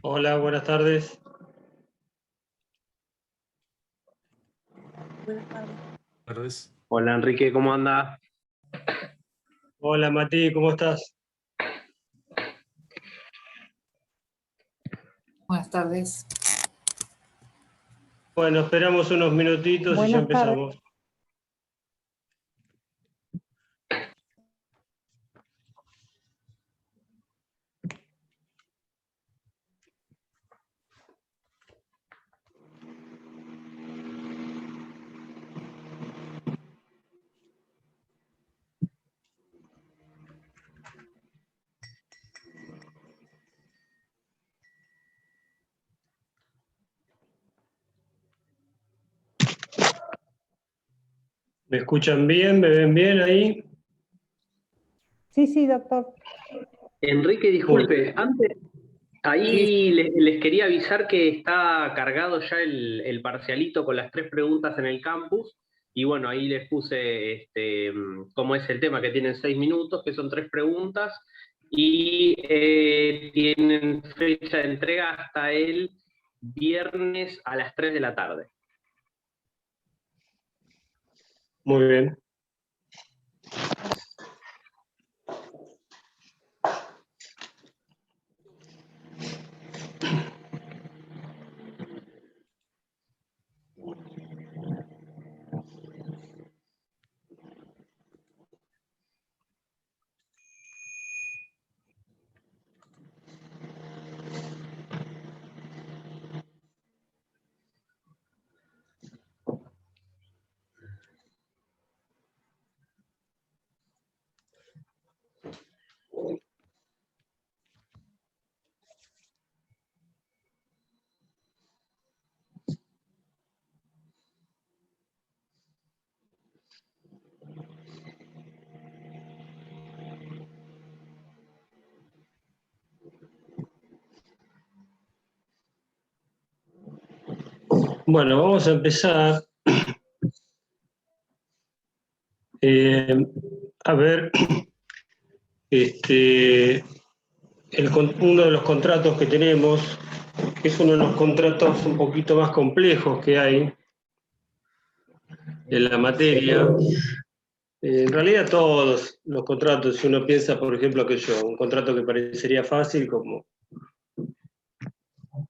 Hola, buenas tardes. Buenas tardes. Hola Enrique, ¿cómo anda? Hola Mati, ¿cómo estás? Buenas tardes. Bueno, esperamos unos minutitos y ya Buenas tardes. empezamos. ¿Me escuchan bien? ¿Me ven bien ahí? Sí, doctor. Enrique, disculpe, antes, ahí les quería avisar que está cargado ya el parcialito con las 3 preguntas en el campus, y bueno, ahí les puse cómo es el tema, que tienen 6 minutos, que son 3 preguntas, y tienen fecha de entrega hasta el viernes a las 3 de la tarde. Muy bien. Bueno, vamos a empezar. A ver, uno de los contratos que tenemos, que es uno de los contratos un poquito más complejos que hay en la materia. En realidad todos los contratos, si uno piensa, por ejemplo, un contrato que parecería fácil como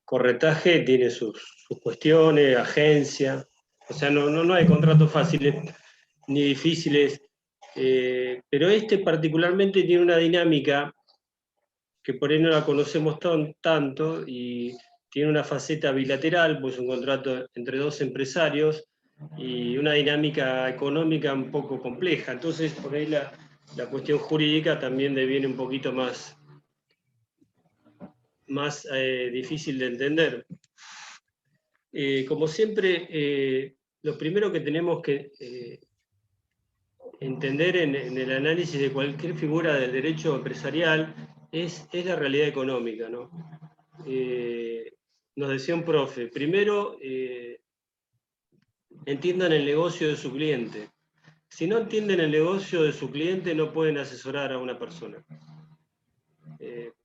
corretaje, tiene sus cuestiones, agencia, o sea, no hay contratos fáciles ni difíciles, pero este particularmente tiene una dinámica que por ahí no la conocemos tanto y tiene una faceta bilateral, pues un contrato entre 2 empresarios y una dinámica económica un poco compleja. Entonces, por ahí la cuestión jurídica también deviene un poquito más difícil de entender. Como siempre, lo primero que tenemos que entender en el análisis de cualquier figura del derecho empresarial es la realidad económica, ¿no? Nos decía un profe, primero entiendan el negocio de su cliente. Si no entienden el negocio de su cliente, no pueden asesorar a una persona.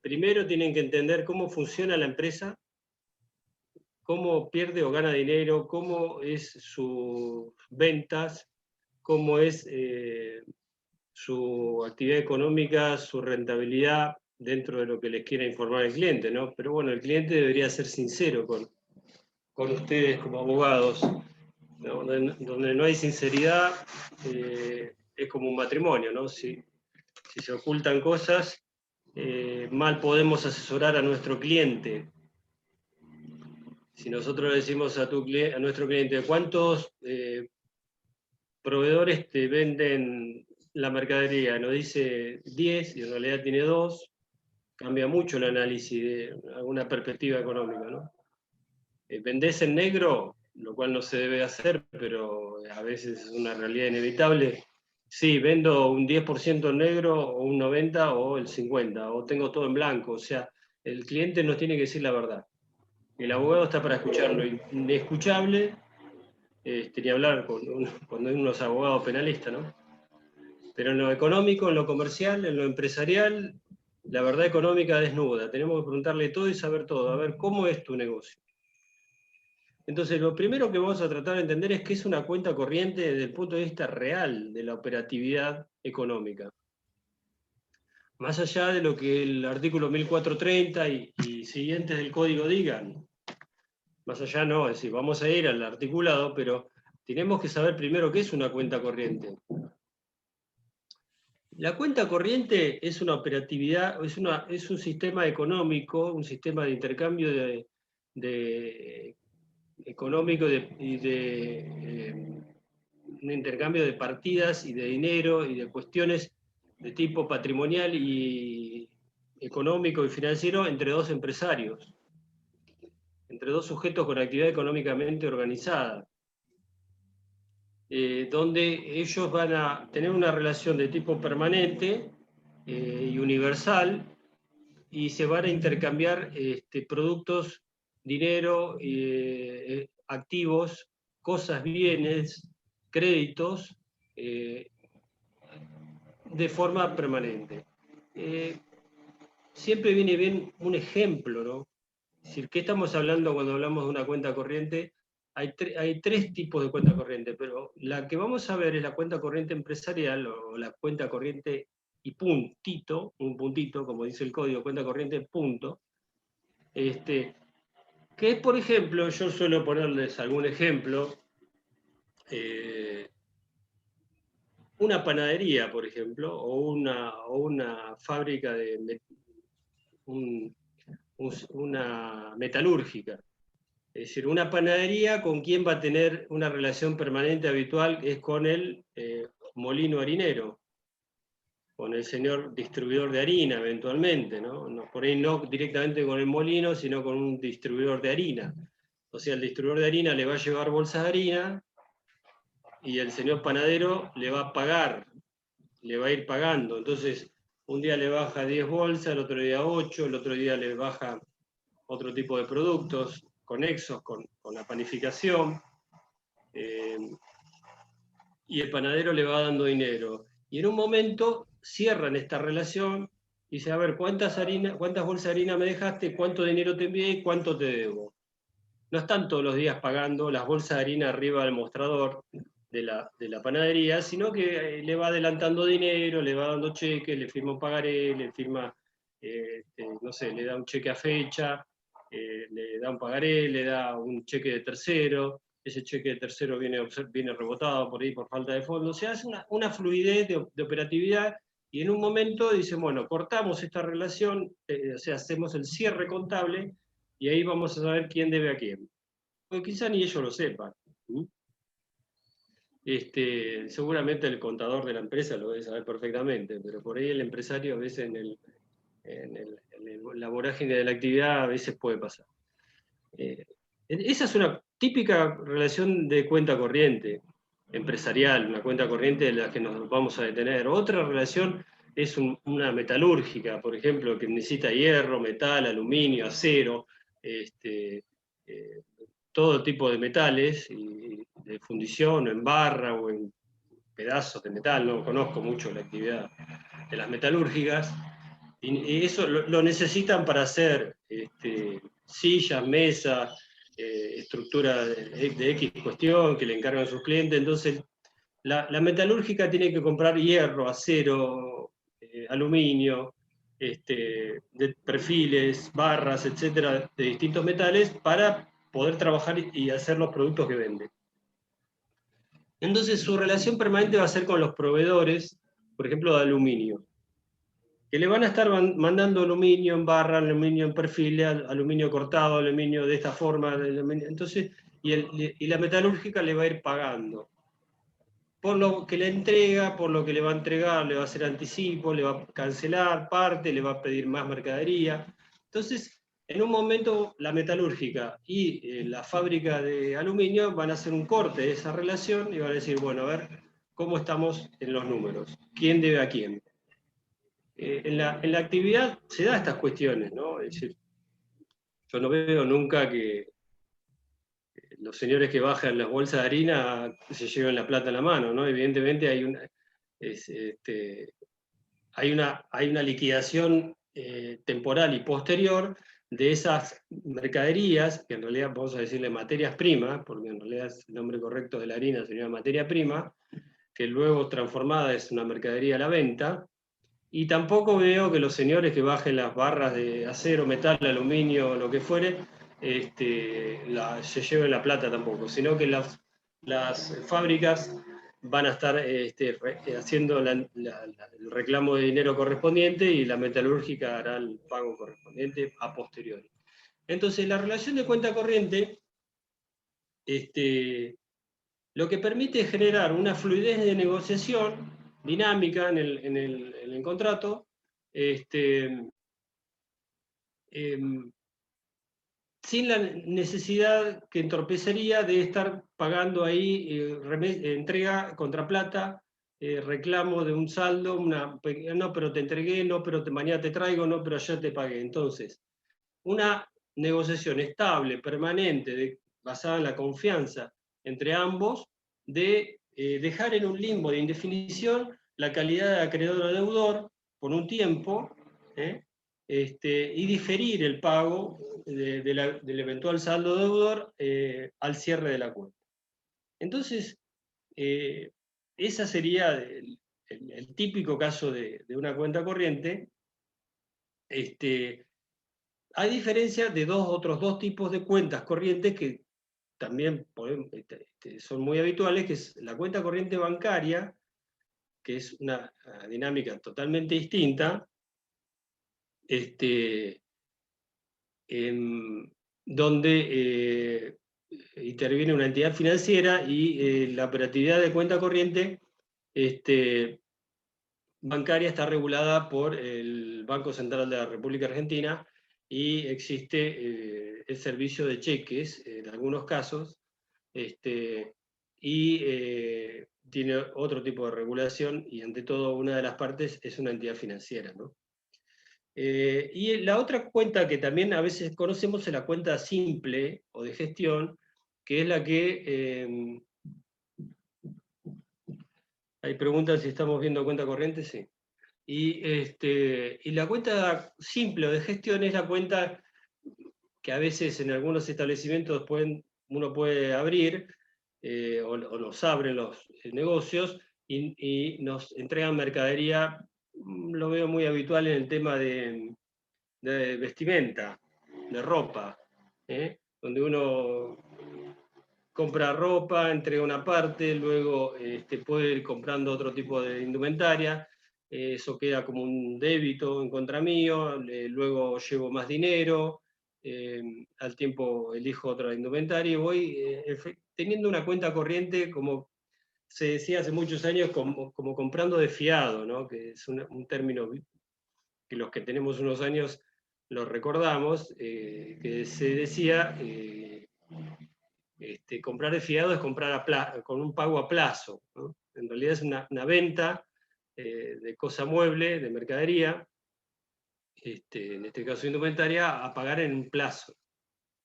Primero tienen que entender cómo funciona la empresa, cómo pierde o gana dinero, cómo es sus ventas, cómo es su actividad económica, su rentabilidad dentro de lo que les quiera informar el cliente, ¿no? Pero bueno, el cliente debería ser sincero con ustedes como abogados. ¿no? Donde no hay sinceridad, es como un matrimonio, ¿no? Si se ocultan cosas, mal podemos asesorar a nuestro cliente. Si nosotros le decimos a nuestro cliente, ¿cuántos proveedores te venden la mercadería? Nos dice 10 y en realidad tiene 2, cambia mucho el análisis de alguna perspectiva económica, ¿no? Vendés en negro, lo cual no se debe hacer, pero a veces es una realidad inevitable. Sí, vendo un 10% en negro, o un 90%, o el 50%, o tengo todo en blanco. O sea, el cliente nos tiene que decir la verdad. El abogado está para escuchar lo inescuchable, ni hablar cuando hay unos abogados penalistas, ¿no? Pero en lo económico, en lo comercial, en lo empresarial, la verdad económica desnuda. Tenemos que preguntarle todo y saber todo. A ver, ¿cómo es tu negocio? Entonces, lo primero que vamos a tratar de entender es qué es una cuenta corriente desde el punto de vista real de la operatividad económica. Más allá de lo que el artículo 1430 y siguientes del código digan. Más allá no, es decir, vamos a ir al articulado, pero tenemos que saber primero qué es una cuenta corriente. La cuenta corriente es una operatividad, es un sistema económico, un sistema de intercambio económico un intercambio de partidas y de dinero y de cuestiones de tipo patrimonial y económico y financiero entre dos empresarios, entre dos sujetos con actividad económicamente organizada, donde ellos van a tener una relación de tipo permanente y universal, y se van a intercambiar productos, dinero, activos, cosas, bienes, créditos, de forma permanente. Siempre viene bien un ejemplo, ¿no? Es decir, ¿qué estamos hablando cuando hablamos de una cuenta corriente? Hay tres tipos de cuenta corriente, pero la que vamos a ver es la cuenta corriente empresarial, o la cuenta corriente y puntito, un puntito, como dice el código, cuenta corriente punto, que es, por ejemplo, yo suelo ponerles algún ejemplo, una panadería, por ejemplo, o una fábrica de una metalúrgica. Es decir, una panadería, ¿con quién va a tener una relación permanente habitual? Es con el molino harinero, con el señor distribuidor de harina, eventualmente, ¿no? Por ahí no directamente con el molino, sino con un distribuidor de harina. O sea, el distribuidor de harina le va a llevar bolsas de harina y el señor panadero le va a pagar, le va a ir pagando. Entonces, un día le baja 10 bolsas, el otro día 8, el otro día le baja otro tipo de productos conexos con la panificación, y el panadero le va dando dinero. Y en un momento cierran esta relación y dicen, a ver, ¿cuántas bolsas de harina me dejaste? ¿Cuánto dinero te envié y cuánto te debo? No están todos los días pagando las bolsas de harina arriba del mostrador de la panadería, sino que le va adelantando dinero, le va dando cheques, le firma un pagaré, le firma, no sé, le da un cheque a fecha, le da un pagaré, le da un cheque de tercero, ese cheque de tercero viene rebotado por ahí por falta de fondos. O sea, hace una fluidez de operatividad, y en un momento dicen, bueno, cortamos esta relación, o sea, hacemos el cierre contable, y ahí vamos a saber quién debe a quién. Porque quizá ni ellos lo sepan. Seguramente el contador de la empresa lo debe saber perfectamente, pero por ahí el empresario a veces en la vorágine de la actividad a veces puede pasar. Esa es una típica relación de cuenta corriente empresarial, una cuenta corriente de la que nos vamos a detener. Otra relación es una metalúrgica, por ejemplo, que necesita hierro, metal, aluminio, acero, todo tipo de metales, y de fundición, o en barra, o en pedazos de metal. No conozco mucho la actividad de las metalúrgicas, y eso lo necesitan para hacer sillas, mesas, estructura de X cuestión que le encargan a sus clientes. Entonces, la metalúrgica tiene que comprar hierro, acero, aluminio, de perfiles, barras, etcétera, de distintos metales, para poder trabajar y hacer los productos que vende. Entonces su relación permanente va a ser con los proveedores, por ejemplo, de aluminio, que le van a estar mandando aluminio en barra, aluminio en perfil, aluminio cortado, aluminio de esta forma, entonces, y la metalúrgica le va a ir pagando por lo que le entrega, por lo que le va a entregar, le va a hacer anticipo, le va a cancelar parte, le va a pedir más mercadería. Entonces, en un momento, la metalúrgica y la fábrica de aluminio van a hacer un corte de esa relación y van a decir, bueno, a ver, ¿cómo estamos en los números? ¿Quién debe a quién? En la actividad se da estas cuestiones, ¿no? Es decir, yo no veo nunca que los señores que bajan las bolsas de harina se lleven la plata en la mano, ¿no? Evidentemente hay una liquidación temporal y posterior de esas mercaderías, que en realidad vamos a decirle materias primas, porque en realidad el nombre correcto de la harina sería materia prima, que luego transformada es una mercadería a la venta, y tampoco veo que los señores que bajen las barras de acero, metal, aluminio, lo que fuere, se lleven la plata tampoco, sino que las fábricas van a estar haciendo el reclamo de dinero correspondiente y la metalúrgica hará el pago correspondiente a posteriori. Entonces, la relación de cuenta corriente lo que permite es generar una fluidez de negociación dinámica en el contrato, sin la necesidad que entorpecería de estar pagando ahí entrega contra plata, reclamo de un saldo, no, pero te entregué, no, pero mañana te traigo, no, pero ayer te pagué. Entonces, una negociación estable, permanente, basada en la confianza entre ambos, de dejar en un limbo de indefinición la calidad de acreedor-deudor por un tiempo, y diferir el pago del eventual saldo deudor al cierre de la cuenta. Entonces, ese sería el típico caso de una cuenta corriente, a diferencia de otros dos tipos de cuentas corrientes que también son muy habituales, que es la cuenta corriente bancaria, que es una dinámica totalmente distinta, donde interviene una entidad financiera y la operatividad de cuenta corriente bancaria está regulada por el Banco Central de la República Argentina y existe el servicio de cheques en algunos casos, y tiene otro tipo de regulación y ante todo una de las partes es una entidad financiera, ¿no? Y la otra cuenta que también a veces conocemos es la cuenta simple o de gestión, que es la que... hay preguntas si estamos viendo cuenta corriente, sí. Y la cuenta simple o de gestión es la cuenta que a veces en algunos establecimientos uno puede abrir, o nos abren los negocios y nos entregan mercadería. Lo veo muy habitual en el tema de vestimenta, de ropa, donde uno compra ropa, entrega una parte, luego puede ir comprando otro tipo de indumentaria, eso queda como un débito en contra mío, luego llevo más dinero, al tiempo elijo otra indumentaria y voy teniendo una cuenta corriente, como se decía hace muchos años, como comprando de fiado, ¿no? Que es un término que los que tenemos unos años lo recordamos, que se decía... comprar de fiado es comprar con un pago a plazo, ¿no? En realidad es una venta de cosa mueble, de mercadería, en este caso indumentaria, a pagar en un plazo.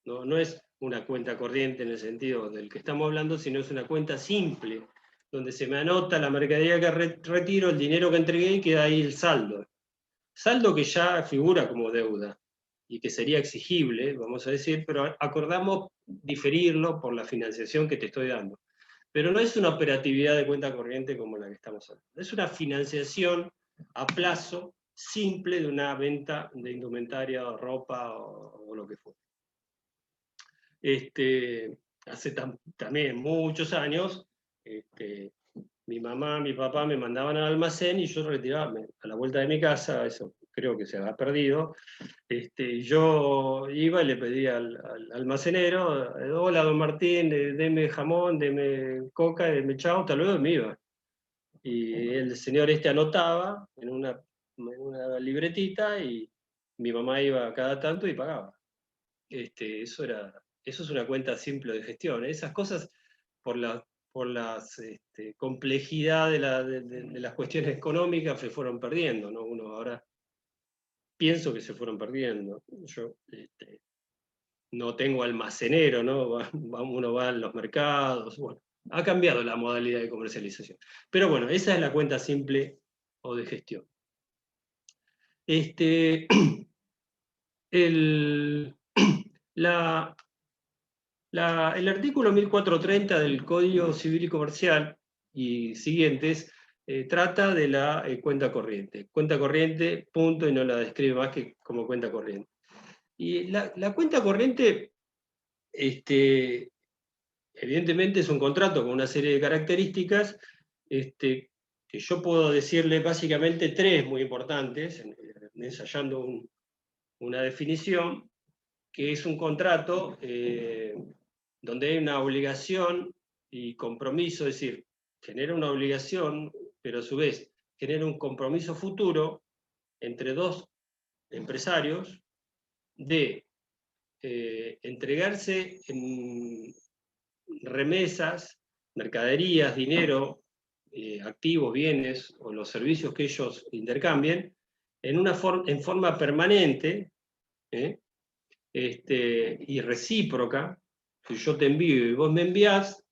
No es una cuenta corriente en el sentido del que estamos hablando, sino es una cuenta simple, donde se me anota la mercadería que retiro, el dinero que entregué y queda ahí el saldo. Saldo que ya figura como deuda y que sería exigible, vamos a decir, pero acordamos diferirlo por la financiación que te estoy dando. Pero no es una operatividad de cuenta corriente como la que estamos hablando. Es una financiación a plazo simple de una venta de indumentaria o ropa o lo que fuera. Hace también muchos años Mi mamá, mi papá me mandaban al almacén y yo retiraba a la vuelta de mi casa, eso creo que se ha perdido. Yo iba y le pedía al almacenero, hola don Martín, deme jamón, deme coca, deme chau, hasta luego, y me iba. Y el señor anotaba en una libretita y mi mamá iba cada tanto y pagaba. Eso es una cuenta simple de gestión. Esas cosas, por la complejidad de las cuestiones económicas, se fueron perdiendo, ¿no? Uno ahora pienso que se fueron perdiendo. Yo no tengo almacenero, ¿no? Uno va a los mercados, bueno, ha cambiado la modalidad de comercialización. Pero bueno, esa es la cuenta simple o de gestión. El artículo 1430 del Código Civil y Comercial y siguientes trata de la cuenta corriente. Cuenta corriente, punto, y no la describe más que como cuenta corriente. Y la cuenta corriente, evidentemente es un contrato con una serie de características que yo puedo decirle básicamente tres muy importantes, ensayando una definición, que es un contrato donde hay una obligación y compromiso, es decir, genera una obligación, pero a su vez genera un compromiso futuro entre dos empresarios de entregarse en remesas, mercaderías, dinero, activos, bienes o los servicios que ellos intercambien en forma permanente y recíproca. Si yo te envío y vos me enviás,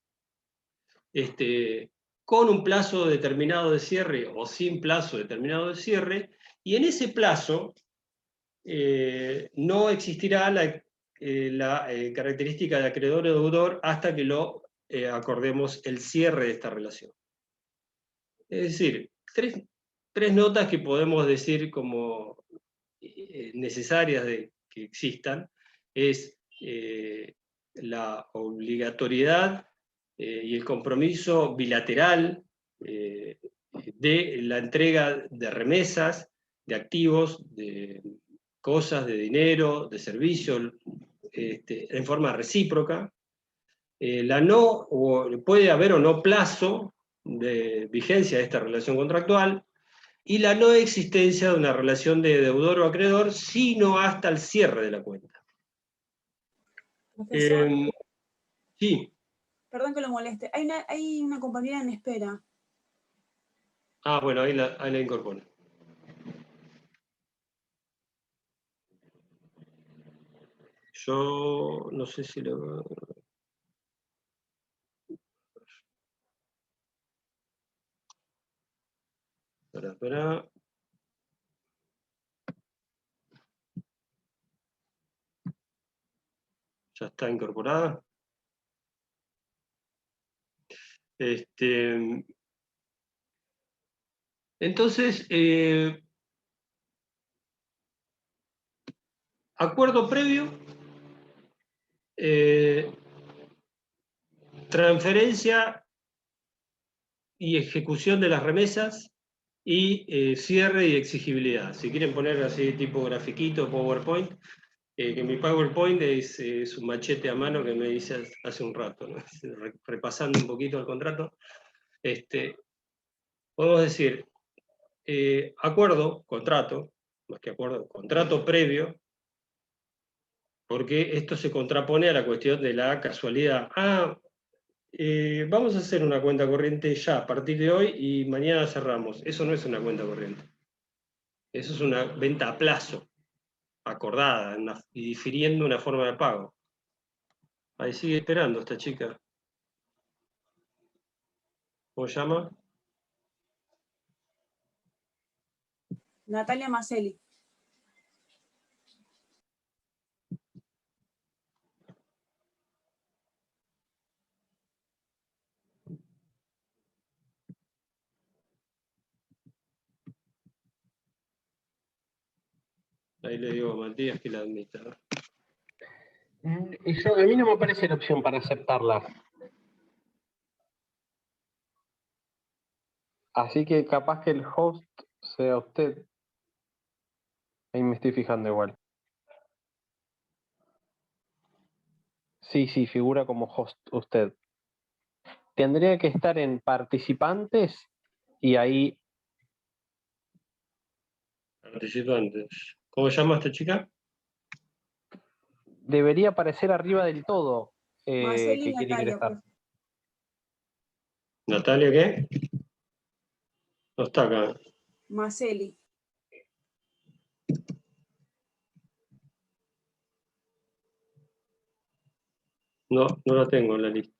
con un plazo determinado de cierre o sin plazo determinado de cierre, y en ese plazo no existirá la característica de acreedor o deudor hasta que lo acordemos el cierre de esta relación. Es decir, tres notas que podemos decir como necesarias de que existan, es la obligatoriedad y el compromiso bilateral de la entrega de remesas, de activos, de cosas, de dinero, de servicios, en forma recíproca. Puede haber o no plazo de vigencia de esta relación contractual, y la no existencia de una relación de deudor o acreedor, sino hasta el cierre de la cuenta. Profesor, Sí. perdón que lo moleste. Hay una compañera en espera. Bueno, ahí la incorporo. Yo no sé si lo... Espera. Ya está incorporada. Entonces, acuerdo previo, transferencia y ejecución de las remesas, y cierre y exigibilidad. Si quieren poner así tipo grafiquito, PowerPoint, que mi PowerPoint es un machete a mano que me hice hace un rato, ¿no? Repasando un poquito el contrato. Podemos decir, acuerdo, contrato, más que acuerdo, contrato previo, porque esto se contrapone a la cuestión de la casualidad. Vamos a hacer una cuenta corriente ya a partir de hoy y mañana cerramos. Eso no es una cuenta corriente. Eso es una venta a plazo, acordada y difiriendo una forma de pago. Ahí sigue esperando esta chica. ¿Cómo se llama? Natalia Maselli. Ahí le digo a Matías que la admita. A mí no me parece la opción para aceptarla. Así que capaz que el host sea usted. Ahí me estoy fijando igual. Sí, figura como host usted. Tendría que estar en participantes y ahí Participantes. ¿Cómo se llama esta chica? debería aparecer arriba del todo Marceli y que quiere Natalia, ingresar. pues. ¿Natalia qué? No está acá. Marceli. No, no la tengo en la lista.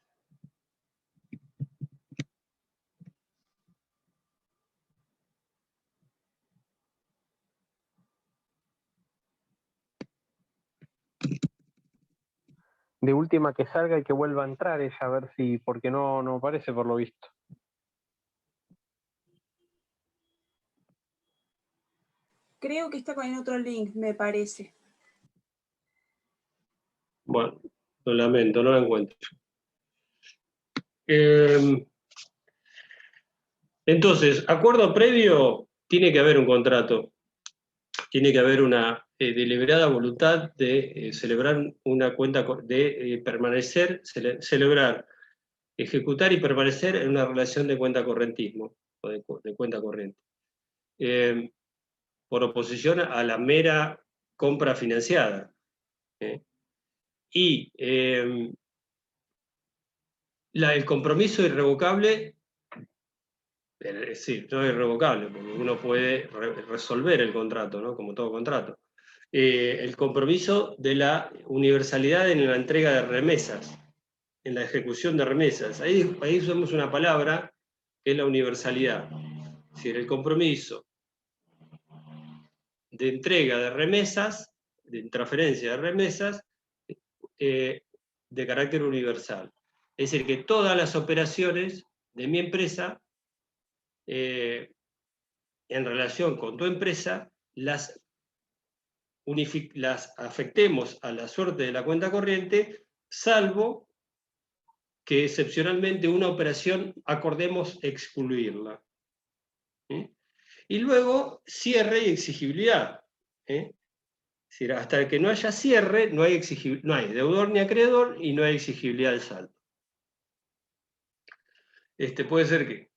De última que salga y que vuelva a entrar ella, a ver si, porque no aparece por lo visto. Creo que está con otro link, me parece. Bueno, lo lamento, no la encuentro. Entonces, acuerdo previo, tiene que haber un contrato. Tiene que haber una deliberada voluntad de celebrar una cuenta, de permanecer, celebrar, ejecutar y permanecer en una relación de cuenta correntismo, o de cuenta corriente. Por oposición a la mera compra financiada. Y el compromiso irrevocable, es decir, no es irrevocable, porque uno puede resolver el contrato, ¿no? Como todo contrato. El compromiso de la universalidad en la entrega de remesas, en la ejecución de remesas. Ahí usamos una palabra que es la universalidad. Es decir, el compromiso de entrega de remesas, de transferencia de remesas, de carácter universal. Es decir, que todas las operaciones de mi empresa, en relación con tu empresa, las afectemos a la suerte de la cuenta corriente, salvo que excepcionalmente una operación acordemos excluirla. Y luego, cierre y exigibilidad. Es decir, hasta que no haya cierre, no hay deudor ni acreedor y no hay exigibilidad del saldo. Puede ser que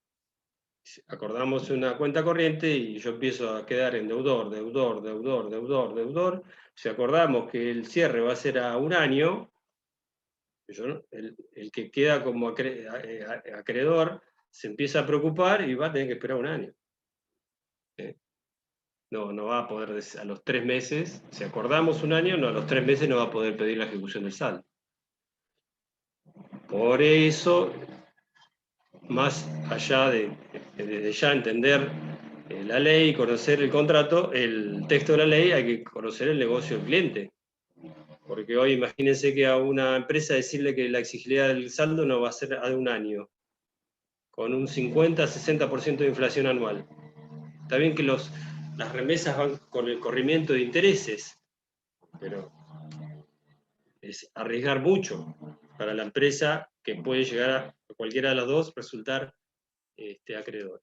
acordamos una cuenta corriente y yo empiezo a quedar en deudor. Si acordamos que el cierre va a ser a un año, el que queda como acreedor se empieza a preocupar y va a tener que esperar un año. No va a poder, a los 3 meses, si acordamos un año, a los 3 meses no va a poder pedir la ejecución del saldo. Por eso, más allá de ya entender la ley, conocer el contrato, el texto de la ley, hay que conocer el negocio del cliente. Porque hoy imagínense que a una empresa decirle que la exigibilidad del saldo no va a ser a un año, con un 50-60% de inflación anual. Está bien que las remesas van con el corrimiento de intereses, pero es arriesgar mucho para la empresa que puede llegar a cualquiera de las dos resultar acreedor.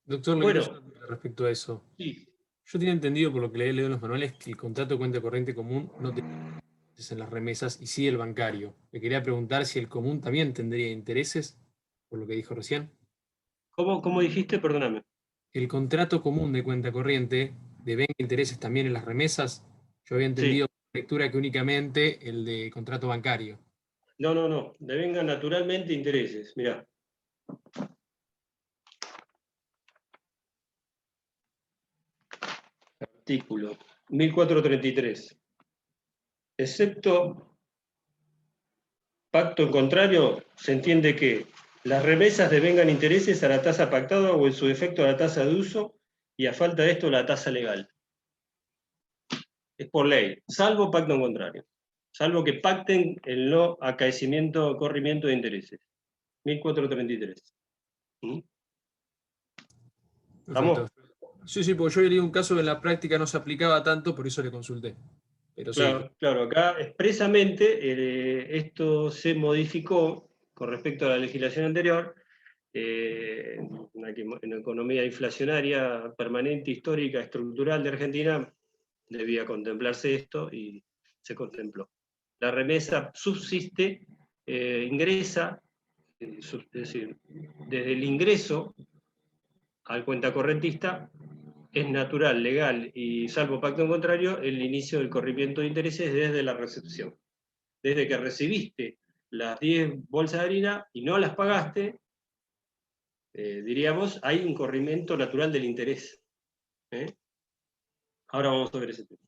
Doctor, le quiero hacer una pregunta respecto a eso. Sí. Yo tenía entendido, por lo que leí en los manuales, que el contrato de cuenta corriente común no tiene intereses en las remesas y sí el bancario. Le quería preguntar si el común también tendría intereses, por lo que dijo recién. ¿Cómo dijiste? Perdóname. El contrato común de cuenta corriente devenga intereses también en las remesas. Yo había entendido por lectura que únicamente el de contrato bancario. No. Devengan naturalmente intereses. Mirá. Artículo 1433. Excepto pacto en contrario, se entiende que las remesas devengan intereses a la tasa pactada o en su defecto a la tasa de uso y a falta de esto la tasa legal. Es por ley, salvo pacto en contrario. Salvo que pacten el no acaecimiento o corrimiento de intereses. 1433. ¿Estamos? Sí, porque yo había leído un caso que en la práctica no se aplicaba tanto, por eso le consulté. Pero Claro, acá expresamente esto se modificó con respecto a la legislación anterior, una economía inflacionaria permanente, histórica, estructural de Argentina, debía contemplarse esto y se contempló. La remesa subsiste, ingresa, es decir, desde el ingreso al cuentacorrentista es natural, legal y salvo pacto en contrario el inicio del corrimiento de intereses desde la recepción. Desde que recibiste las 10 bolsas de harina y no las pagaste, diríamos, hay un corrimiento natural del interés. Ahora vamos a ver ese tema.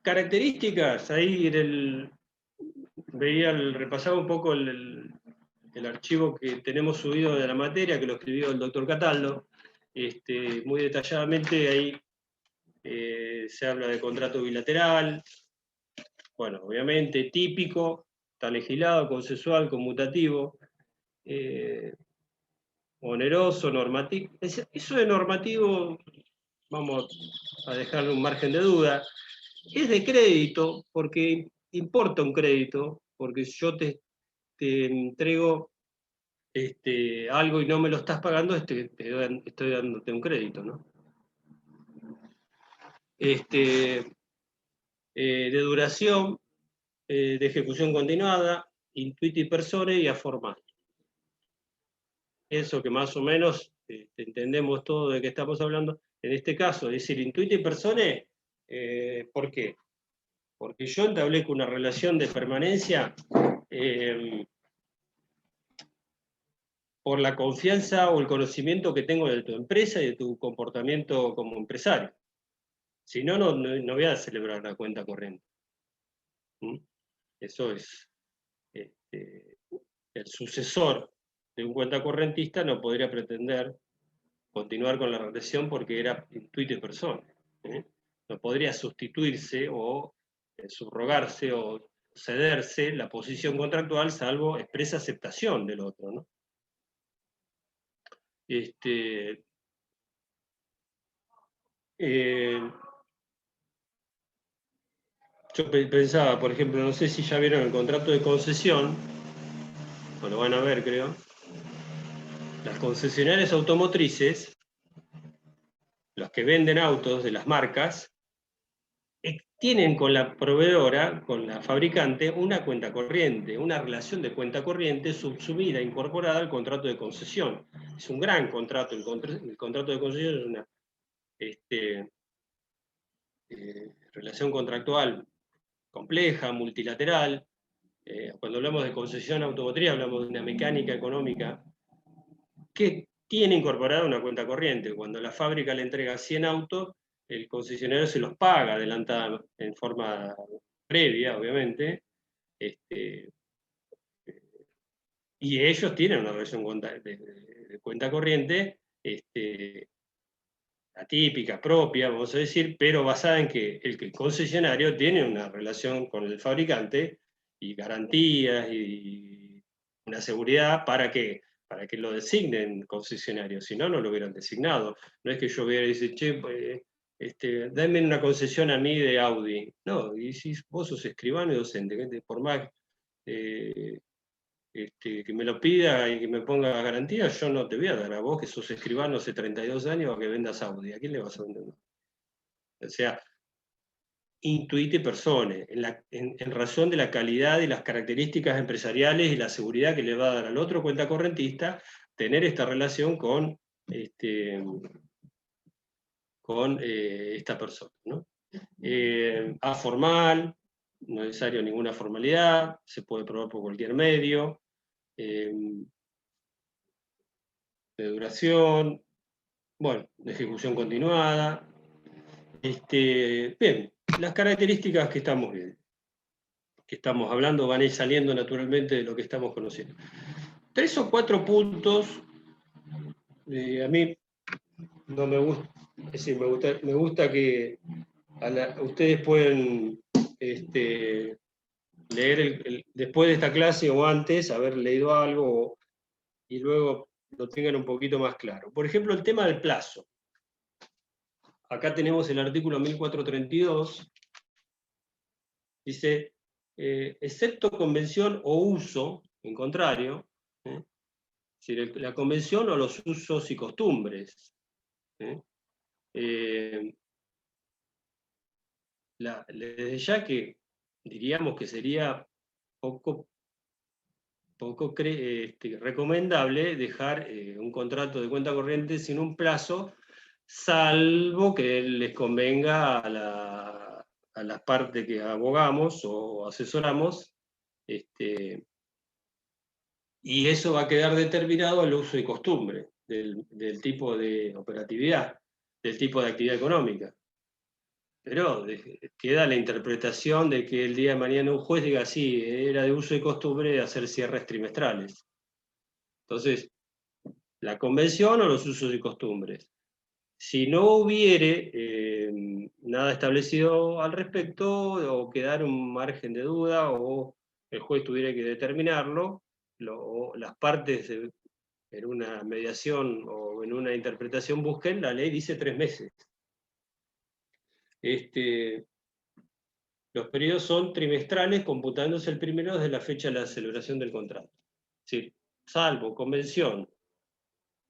Características, ahí repasaba un poco el archivo que tenemos subido de la materia, que lo escribió el doctor Cataldo, muy detalladamente ahí se habla de contrato bilateral, bueno, obviamente típico, está legislado, consensual, conmutativo, oneroso, normativo. Eso de normativo, vamos a dejarle un margen de duda. Es de crédito, porque importa un crédito, porque si yo te entrego algo y no me lo estás pagando, estoy dándote un crédito, ¿no? De duración, de ejecución continuada, intuiti persone y aformal. Eso que más o menos entendemos todo de qué estamos hablando. En este caso, es decir, intuiti persone, ¿por qué? Porque yo entablé con una relación de permanencia por la confianza o el conocimiento que tengo de tu empresa y de tu comportamiento como empresario. Si no, no voy a celebrar la cuenta corriente. Eso es. El sucesor de un cuentacorrentista no podría pretender continuar con la relación porque era intuiti persona. No podría sustituirse o subrogarse o cederse la posición contractual salvo expresa aceptación del otro, ¿no? Yo pensaba, por ejemplo, no sé si ya vieron el contrato de concesión, o lo van a ver, creo. Las concesionarias automotrices, los que venden autos de las marcas, tienen con la proveedora, con la fabricante, una cuenta corriente, una relación de cuenta corriente subsumida, incorporada al contrato de concesión. Es un gran contrato, el contrato de concesión es una relación contractual compleja, multilateral. Cuando hablamos de concesión automotriz, hablamos de una mecánica económica que tiene incorporada una cuenta corriente. Cuando la fábrica le entrega 100 autos, el concesionario se los paga adelantada en forma previa, obviamente, y ellos tienen una relación de cuenta corriente atípica, propia, vamos a decir, pero basada en que el concesionario tiene una relación con el fabricante y garantías y una seguridad para que lo designen concesionario, si no, no lo hubieran designado. No es que yo hubiera dicho, che, dame una concesión a mí de Audi. No, y si vos sos escribano y docente, por más que me lo pida y que me ponga garantía, yo no te voy a dar a vos, que sos escribano hace 32 años, a que vendas Audi. ¿A quién le vas a vender? O sea, intuiti persone, en razón de la calidad y las características empresariales y la seguridad que le va a dar al otro cuentacorrentista tener esta relación con esta persona, ¿no? Aformal, no es necesario ninguna formalidad, se puede probar por cualquier medio, de duración, bueno, de ejecución continuada. Bien, las características que estamos viendo, que estamos hablando, van a ir saliendo naturalmente de lo que estamos conociendo. 3 o 4 puntos, a mí no me gusta, es decir, me gusta que ustedes pueden leer después de esta clase o antes, haber leído algo y luego lo tengan un poquito más claro. Por ejemplo, el tema del plazo. Acá tenemos el artículo 1432, dice, excepto convención o uso, en contrario, Es decir, la convención o los usos y costumbres. Desde ya que diríamos que sería poco recomendable dejar un contrato de cuenta corriente sin un plazo, salvo que les convenga a las partes que abogamos o asesoramos, y eso va a quedar determinado al uso y costumbre del tipo de operatividad, del tipo de actividad económica. Pero queda la interpretación de que el día de mañana un juez diga, sí, era de uso y costumbre hacer cierres trimestrales. Entonces, la convención o los usos y costumbres. Si no hubiere nada establecido al respecto, o quedara un margen de duda, o el juez tuviera que determinarlo, las partes en una mediación o en una interpretación busquen, la ley dice 3 meses. Los periodos son trimestrales, computándose el primero desde la fecha de la celebración del contrato. Es decir, salvo convención,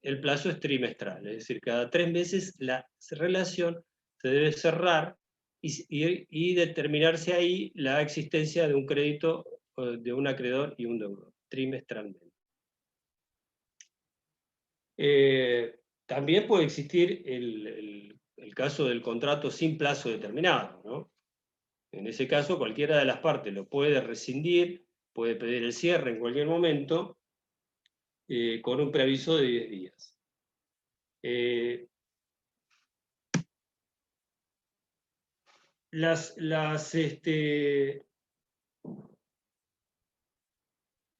el plazo es trimestral, es decir, cada 3 meses la relación se debe cerrar y determinarse ahí la existencia de un crédito, de un acreedor y un deudor, trimestralmente. También puede existir el caso del contrato sin plazo determinado, ¿no? En ese caso, cualquiera de las partes lo puede rescindir, puede pedir el cierre en cualquier momento, con un preaviso de 10 días.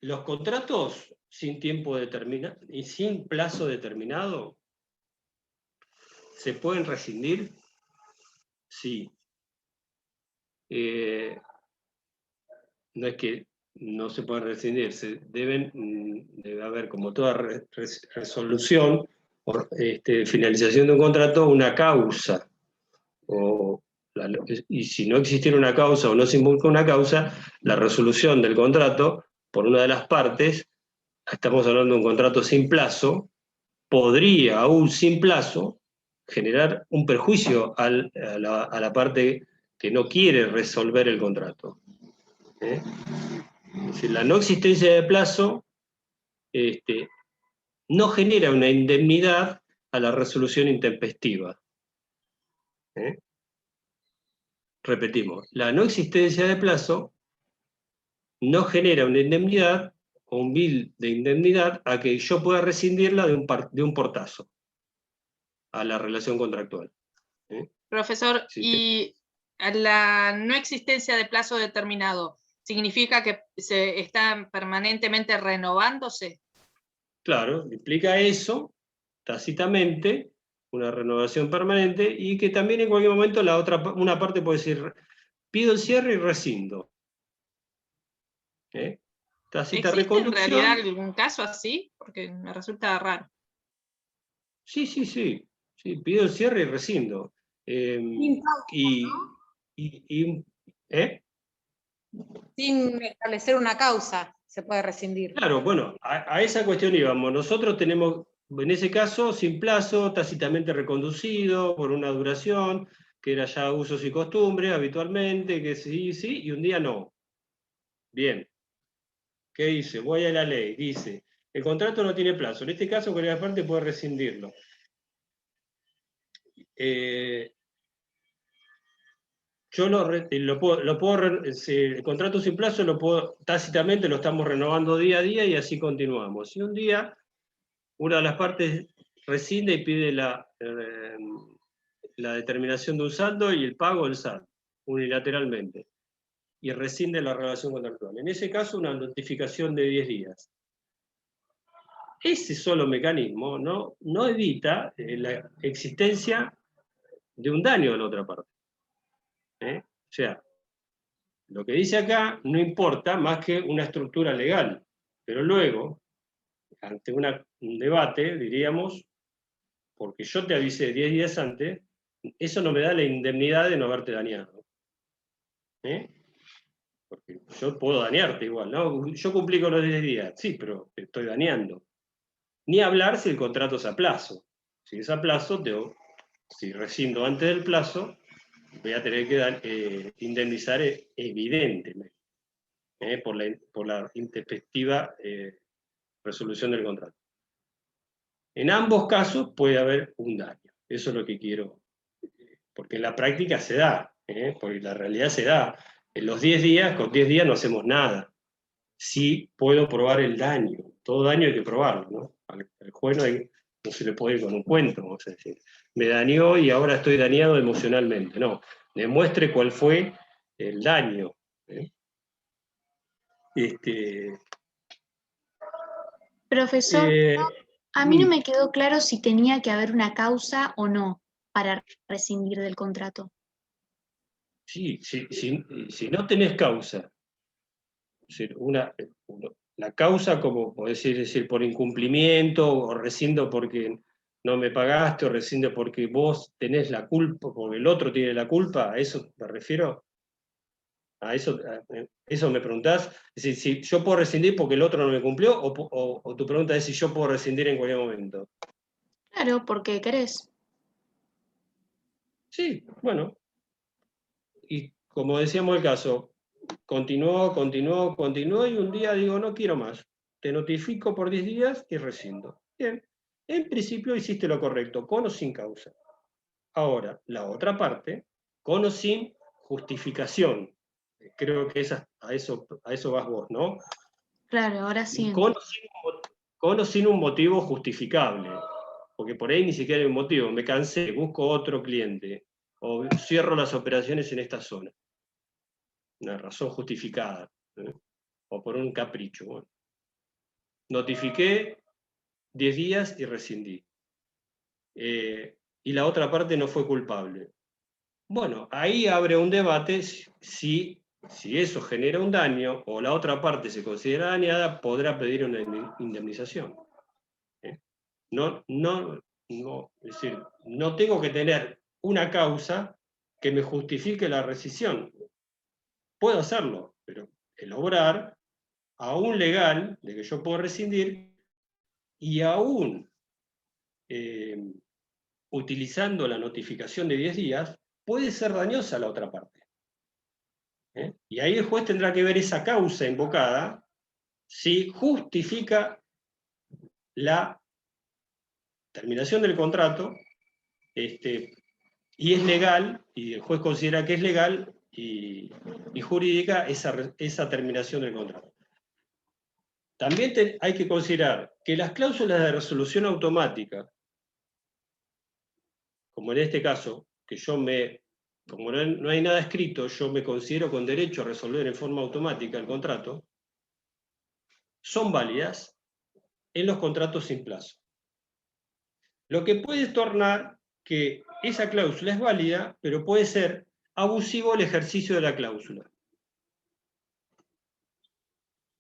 Los contratos sin tiempo determinado y sin plazo determinado, ¿se pueden rescindir? Sí. No es que no se puedan rescindir, debe haber, como toda resolución o finalización de un contrato, una causa. Y si no existiera una causa o no se invoca una causa, la resolución del contrato por una de las partes, estamos hablando de un contrato sin plazo, podría, aún sin plazo, generar un perjuicio a la parte que no quiere resolver el contrato. Es decir, la no existencia de plazo no genera una indemnidad a la resolución intempestiva. Repetimos, la no existencia de plazo no genera una indemnidad o un bill de indemnidad a que yo pueda rescindirla de un portazo a la relación contractual. Profesor, Sí, ¿y la no existencia de plazo determinado significa que se están permanentemente renovándose? Claro, implica eso, tácitamente, una renovación permanente, y que también en cualquier momento una parte puede decir, pido el cierre y rescindo. Tácita ¿Existe en reconducción. realidad algún caso así? Porque me resulta raro. Sí, pido el cierre y rescindo. Sin Sin establecer una causa se puede rescindir. Claro, bueno, a esa cuestión íbamos. Nosotros tenemos, en ese caso, sin plazo, tácitamente reconducido, por una duración, que era ya usos y costumbres habitualmente, que sí, y un día no. Bien. ¿Qué dice? Voy a la ley. Dice, el contrato no tiene plazo. En este caso, cualquier parte puede rescindirlo. Yo el contrato sin plazo tácitamente lo estamos renovando día a día y así continuamos. Y un día, una de las partes rescinde y pide la determinación de un saldo y el pago del saldo, unilateralmente, y rescinde la relación contractual. En ese caso, una notificación de 10 días. Ese solo mecanismo no evita la existencia de un daño de la otra parte. O sea, lo que dice acá no importa más que una estructura legal, pero luego, ante un debate, diríamos, porque yo te avisé 10 días antes, eso no me da la indemnidad de no haberte dañado. Porque yo puedo dañarte igual, ¿no? Yo cumplí con los 10 días, sí, pero te estoy dañando. Ni hablar si el contrato es a plazo. Si es a plazo, si rescindo antes del plazo, voy a tener que indemnizar evidentemente, por la intempestiva resolución del contrato. En ambos casos puede haber un daño. Eso es lo que quiero, porque en la práctica se da, porque en la realidad se da. En los 10 días, con 10 días no hacemos nada. Sí puedo probar el daño. Todo daño hay que probarlo, ¿no? Al juez no se le puede ir con un cuento, vamos a decir. Me dañó y ahora estoy dañado emocionalmente. No, demuestre cuál fue el daño. Profesor, a mí no me quedó claro si tenía que haber una causa o no para rescindir del contrato. Sí, si no tenés causa, la causa, como podés decir, por incumplimiento, o rescindo porque no me pagaste, o rescindo porque vos tenés la culpa, porque el otro tiene la culpa, ¿a eso me refiero? ¿A eso me preguntás? Es decir, si yo puedo rescindir porque el otro no me cumplió, o tu pregunta es si yo puedo rescindir en cualquier momento. Claro, porque querés. Sí, bueno. Y como decíamos el caso, continuó, y un día digo, no quiero más. Te notifico por 10 días y rescindo. Bien, en principio hiciste lo correcto, con o sin causa. Ahora, la otra parte, con o sin justificación. Creo que a eso vas vos, ¿no? Claro, ahora sí. Con o sin un motivo justificable. Porque por ahí ni siquiera hay un motivo. Me cansé, busco otro cliente. O cierro las operaciones en esta zona. Una razón justificada, o por un capricho. Bueno. Notifiqué 10 días y rescindí. Y la otra parte no fue culpable. Bueno, ahí abre un debate si eso genera un daño o la otra parte se considera dañada, podrá pedir una indemnización. Es decir, no tengo que tener una causa que me justifique la rescisión. Puedo hacerlo, pero el obrar, aún legal, de que yo puedo rescindir, y aún utilizando la notificación de 10 días, puede ser dañosa a la otra parte. Y ahí el juez tendrá que ver esa causa invocada, si justifica la terminación del contrato, y es legal, y el juez considera que es legal y jurídica esa terminación del contrato. También hay que considerar que las cláusulas de resolución automática, como en este caso, que como no hay nada escrito, yo me considero con derecho a resolver en forma automática el contrato, son válidas en los contratos sin plazo. Lo que puede tornar que esa cláusula es válida, pero puede ser abusivo el ejercicio de la cláusula.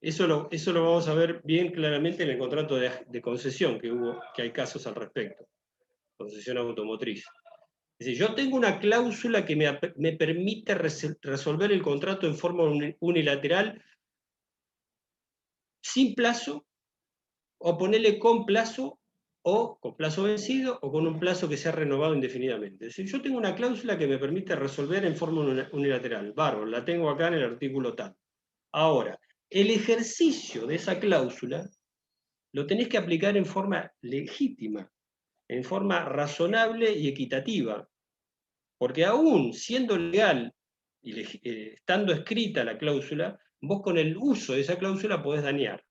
Eso lo vamos a ver bien claramente en el contrato de concesión que hay casos al respecto. Concesión automotriz. Es decir, yo tengo una cláusula que me permite resolver el contrato en forma unilateral sin plazo, o ponerle con plazo, o con plazo vencido, o con un plazo que sea renovado indefinidamente. Es decir, yo tengo una cláusula que me permite resolver en forma unilateral. Bárbaro, la tengo acá en el artículo tal. Ahora, el ejercicio de esa cláusula lo tenés que aplicar en forma legítima, en forma razonable y equitativa. Porque aún siendo legal y estando escrita la cláusula, vos con el uso de esa cláusula podés dañar.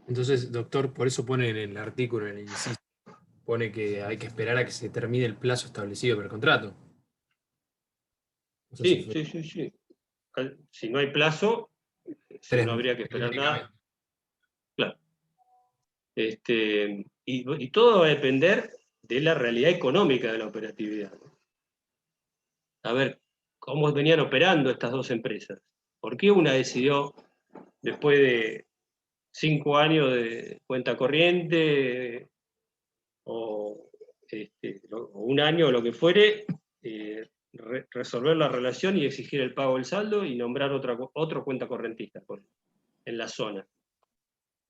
Entonces, doctor, por eso pone en el artículo, en el inciso, pone que hay que esperar a que se termine el plazo establecido por el contrato. O sea, Sí. Si no hay plazo, no habría que esperar nada. Claro. Y todo va a depender de la realidad económica de la operatividad. A ver, cómo venían operando estas dos empresas. ¿Por qué una decidió, después de 5 años de cuenta corriente, o un año o lo que fuere, resolver la relación y exigir el pago del saldo y nombrar otro cuenta correntista en la zona.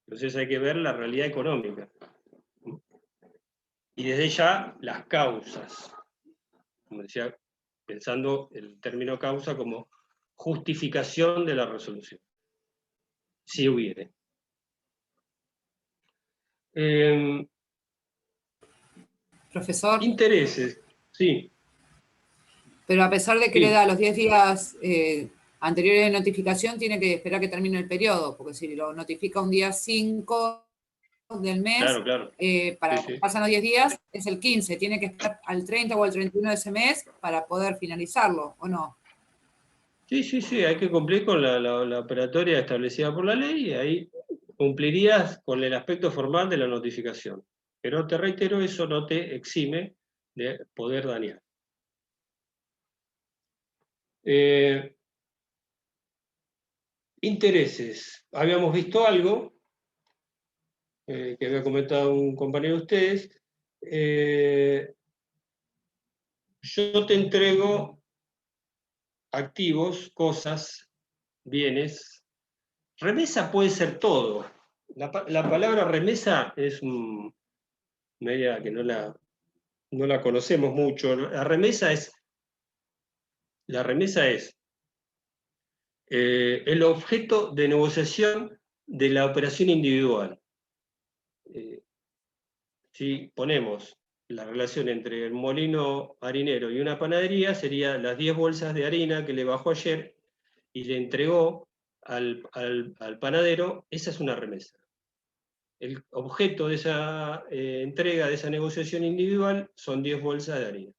Entonces hay que ver la realidad económica. Y desde ya las causas. Como decía, pensando el término causa como justificación de la resolución. Si hubiere. Profesor, Intereses, sí. pero a pesar de que Sí. le da los 10 días anteriores de notificación, tiene que esperar que termine el periodo, porque si lo notifica un día 5 del mes, Claro. para Sí. pasan los 10 días, es el 15, tiene que estar al 30 o al 31 de ese mes para poder finalizarlo, ¿o no? Sí, hay que cumplir con la operatoria establecida por la ley y ahí cumplirías con el aspecto formal de la notificación. Pero te reitero, eso no te exime de poder dañar. Intereses. Habíamos visto algo que había comentado un compañero de ustedes. Yo te entrego activos, cosas, bienes. Remesa puede ser todo. La palabra remesa es media que no la conocemos mucho. La remesa es el objeto de negociación de la operación individual. Si ponemos la relación entre el molino harinero y una panadería, sería las 10 bolsas de harina que le bajó ayer y le entregó al panadero, esa es una remesa. El objeto de esa entrega, de esa negociación individual, son 10 bolsas de harina.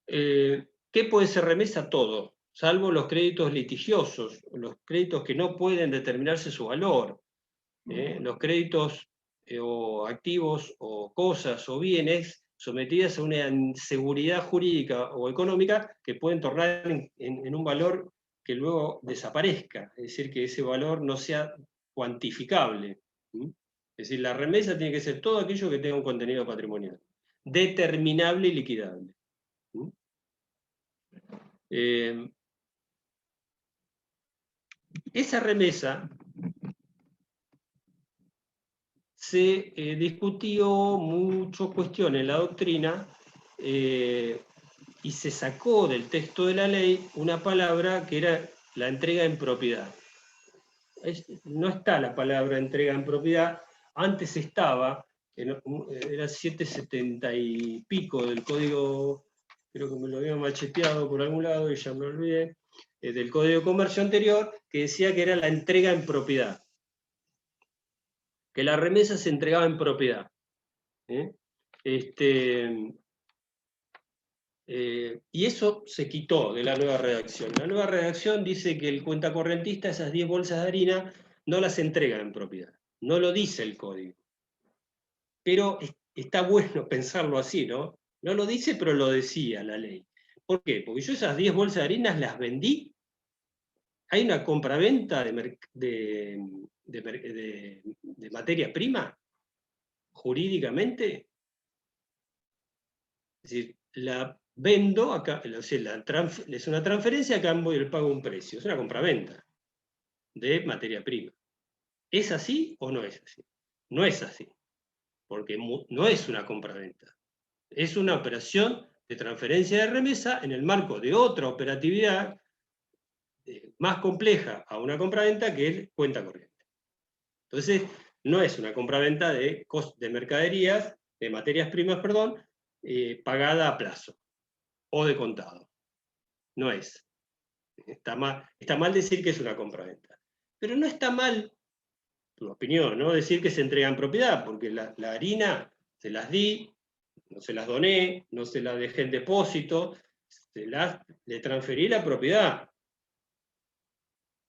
¿Qué puede ser remesa? Todo, salvo los créditos litigiosos, los créditos que no pueden determinarse su valor. Los créditos o activos o cosas o bienes sometidas a una inseguridad jurídica o económica que pueden tornar en un valor que luego desaparezca, es decir, que ese valor no sea cuantificable. Es decir, la remesa tiene que ser todo aquello que tenga un contenido patrimonial, determinable y liquidable. Esa remesa se discutió muchas cuestiones en la doctrina y se sacó del texto de la ley una palabra que era la entrega en propiedad. No está la palabra entrega en propiedad, antes estaba, era 770 y pico del código, creo que me lo había macheteado por algún lado y ya me olvidé, del Código de Comercio anterior, que decía que era la entrega en propiedad, que la remesa se entregaba en propiedad. Y eso se quitó de la nueva redacción. La nueva redacción dice que el cuentacorrentista esas 10 bolsas de harina no las entrega en propiedad. No lo dice el código. Pero está bueno pensarlo así, ¿no? No lo dice, pero lo decía la ley. ¿Por qué? Porque yo esas 10 bolsas de harina las vendí. Hay una compraventa de materia prima, jurídicamente. Es decir, la vendo, acá, es una transferencia a cambio del pago de un precio, es una compraventa de materia prima. ¿Es así o no es así? No es así, porque no es una compraventa. Es una operación de transferencia de remesa en el marco de otra operatividad más compleja a una compraventa que es cuenta corriente. Entonces, no es una compraventa de mercaderías, de materias primas, perdón, pagada a plazo o de contado. No es. Está mal decir que es una compraventa. Pero no está mal, tu opinión, ¿no? Decir que se entrega en propiedad, porque la harina se las di, no se las doné, no se las dejé en depósito, le transferí la propiedad.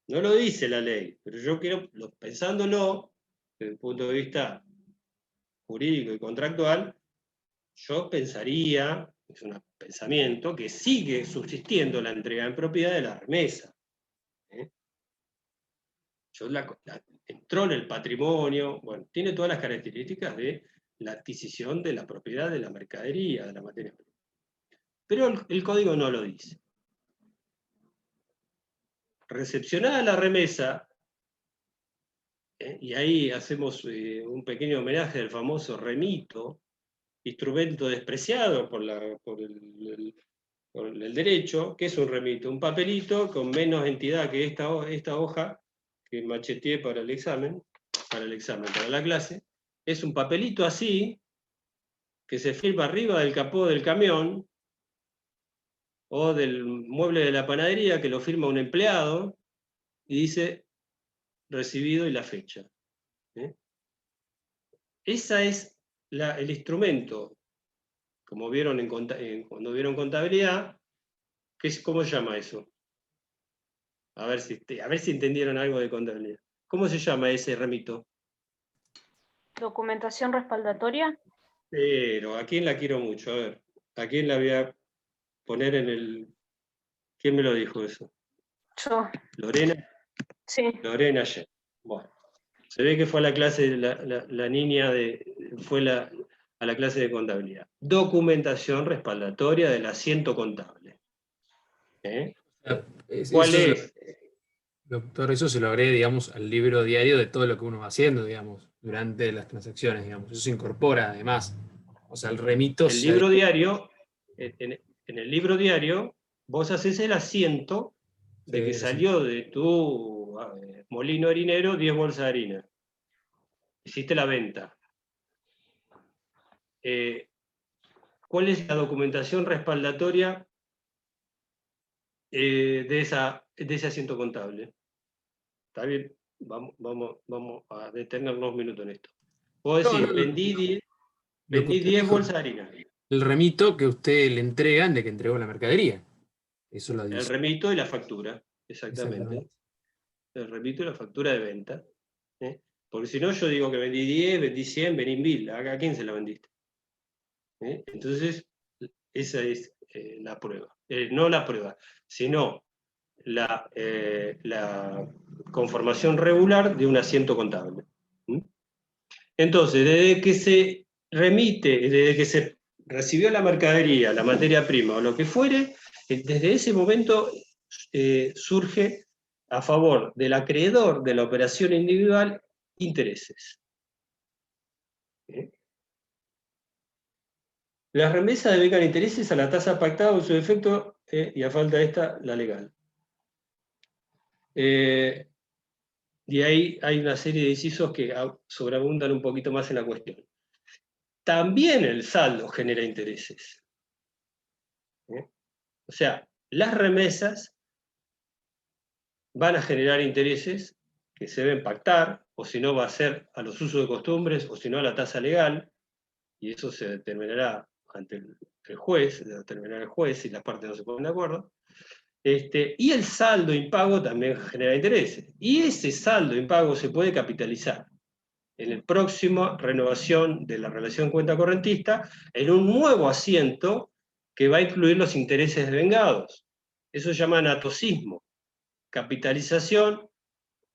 No lo dice la ley, pero yo quiero, pensándolo desde el punto de vista jurídico y contractual, yo pensaría, es un pensamiento, que sigue subsistiendo la entrega en propiedad de la remesa. Entró en el patrimonio, bueno, tiene todas las características de la adquisición de la propiedad de la mercadería, de la materia prima. pero el código no lo dice. Recepcionada la remesa, y ahí hacemos un pequeño homenaje al famoso remito, instrumento despreciado por el derecho. ¿Qué es un remito? Un papelito con menos entidad que esta hoja que macheteé para la clase. Es un papelito así, que se firma arriba del capó del camión, o del mueble de la panadería, que lo firma un empleado, y dice recibido y la fecha. Esa es el instrumento, como vieron cuando vieron contabilidad, ¿cómo se llama eso? A ver si entendieron algo de contabilidad. ¿Cómo se llama ese remito? Documentación respaldatoria. Pero, ¿a quién la quiero mucho? A ver, ¿a quién la voy a poner en el... ¿Quién me lo dijo eso? Yo. ¿Lorena? Sí. Lorena ayer. Bueno, se ve que fue a la clase, la niña fue a la clase de contabilidad. Documentación respaldatoria del asiento contable. ¿Cuál es? Doctor, eso se lo agrega, digamos, al libro diario de todo lo que uno va haciendo, digamos, durante las transacciones, digamos. Eso se incorpora, además. O sea, el remito... El libro diario, en el libro diario, vos haces el asiento de que salió de tu molino harinero 10 bolsas de harina. Hiciste la venta. ¿Cuál es la documentación respaldatoria de ese asiento contable? ¿Está bien? Vamos a detenernos un minuto en esto. Puedo decir, vendí 10 bolsas de harina. El remito que usted le entregan de que entregó la mercadería. Eso lo dice. El remito y la factura, exactamente. El remito y la factura de venta. Porque si no, yo digo que vendí 10, vendí 100, vendí 1000. ¿A quién se la vendiste? Entonces, esa es la prueba. No la prueba, sino la conformación regular de un asiento contable. Entonces, desde que se remite, desde que se recibió la mercadería, la materia prima o lo que fuere, desde ese momento surge a favor del acreedor de la operación individual intereses. Las remesas devengan intereses a la tasa pactada o en su defecto, y a falta de esta, la legal. De ahí hay una serie de incisos que sobreabundan un poquito más en la cuestión. También el saldo genera intereses. O sea, las remesas van a generar intereses que se deben pactar, o si no va a ser a los usos de costumbres, o si no a la tasa legal, y eso se determinará ante el juez, determinará el juez si las partes no se ponen de acuerdo. Y el saldo impago también genera intereses. Y ese saldo impago se puede capitalizar en el próximo renovación de la relación cuenta correntista en un nuevo asiento que va a incluir los intereses devengados. Eso se llama anatocismo, capitalización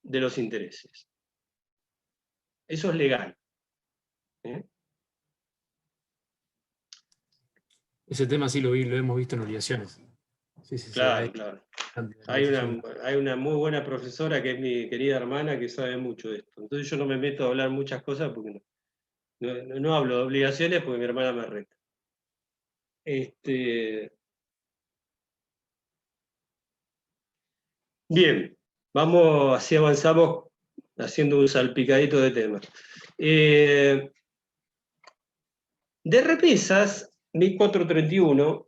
de los intereses. Eso es legal. Ese tema sí lo hemos visto en obligaciones. Sí, claro, claro. Hay una muy buena profesora que es mi querida hermana que sabe mucho de esto. Entonces yo no me meto a hablar muchas cosas porque no hablo de obligaciones porque mi hermana me reta. Bien, vamos, así avanzamos haciendo un salpicadito de temas. De remesas, 1431,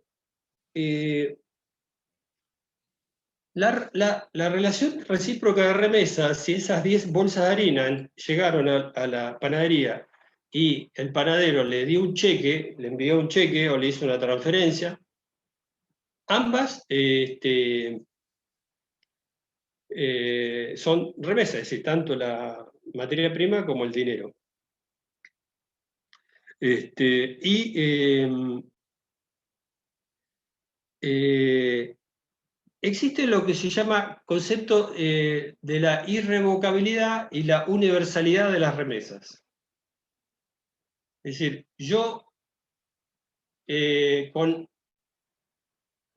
la relación recíproca de remesas, si esas 10 bolsas de harina llegaron a la panadería y el panadero le dio un cheque, le envió un cheque o le hizo una transferencia, ambas son remesas, es decir, tanto la materia prima como el dinero. Existe lo que se llama concepto de la irrevocabilidad y la universalidad de las remesas. Es decir, yo con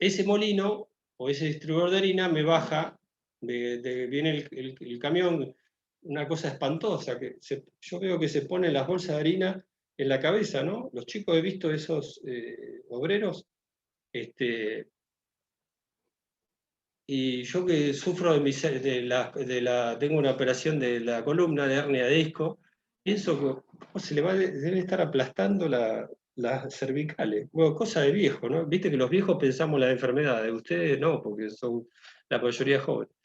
ese molino o ese distribuidor de harina me baja, viene el camión, una cosa espantosa, que yo veo que se ponen las bolsas de harina en la cabeza, ¿no? Los chicos, he visto esos obreros, y yo que sufro tengo una operación de la columna de hernia de disco, pienso que se le debe estar aplastando las cervicales. Bueno, cosa de viejo, ¿no? Viste que los viejos pensamos las enfermedades, ustedes no, porque son la mayoría jóvenes.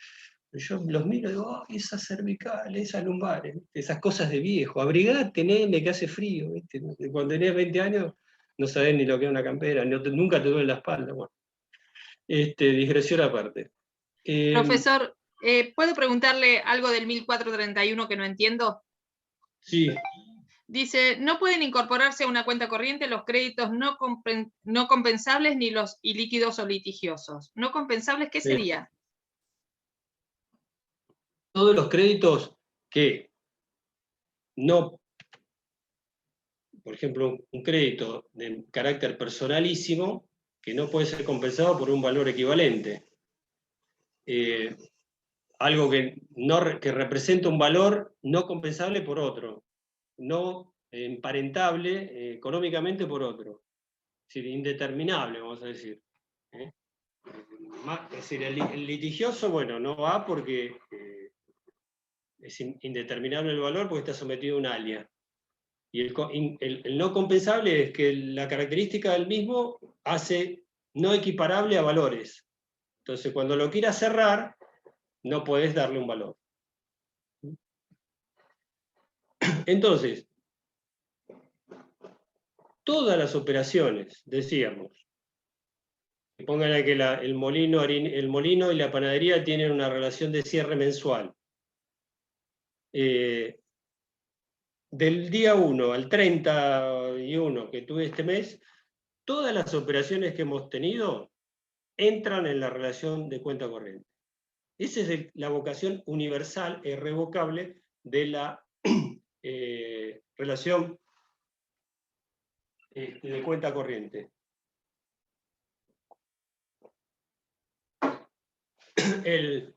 Yo los miro y digo, oh, esas cervicales, esas lumbares, ¿viste? Esas cosas de viejo. Abrigate, nene, que hace frío, ¿viste? Cuando tenés 20 años no sabés ni lo que es una campera, nunca te duele la espalda. Bueno, digresión aparte. Profesor, ¿puedo preguntarle algo del 1431 que no entiendo? Sí. Dice, no pueden incorporarse a una cuenta corriente los créditos no compensables ni los ilíquidos o litigiosos. ¿No compensables qué sería? Todos los créditos que no, por ejemplo, un crédito de carácter personalísimo que no puede ser compensado por un valor equivalente. Algo que representa un valor no compensable por otro, no emparentable económicamente por otro. Es decir, indeterminable, vamos a decir. Es decir, el litigioso, bueno, no va porque es indeterminable el valor porque está sometido a un alia. Y el no compensable es que la característica del mismo hace no equiparable a valores. Entonces, cuando lo quieras cerrar, no podés darle un valor. Entonces, todas las operaciones, decíamos, pónganle que el molino y la panadería tienen una relación de cierre mensual. Del día 1 al 31 que tuve este mes, todas las operaciones que hemos tenido entran en la relación de cuenta corriente. Esa es la vocación universal e irrevocable de la relación de cuenta corriente.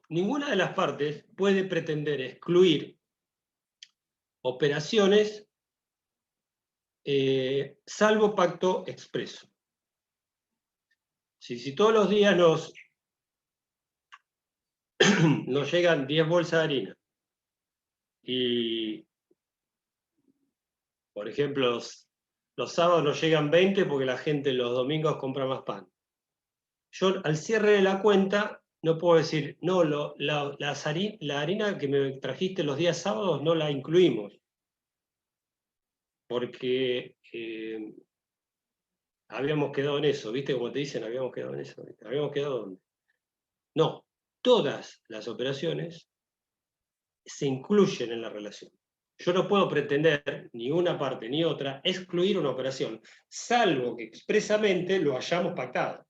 Ninguna de las partes puede pretender excluir operaciones salvo pacto expreso. Si todos los días nos llegan 10 bolsas de harina y, por ejemplo, los sábados nos llegan 20 porque la gente los domingos compra más pan. Yo al cierre de la cuenta no puedo decir, no, la harina que me trajiste los días sábados no la incluimos. Porque habíamos quedado en eso, ¿viste? Como te dicen, habíamos quedado en eso. ¿Viste? ¿Habíamos quedado dónde? No, todas las operaciones se incluyen en la relación. Yo no puedo pretender, ni una parte ni otra, excluir una operación, salvo que expresamente lo hayamos pactado.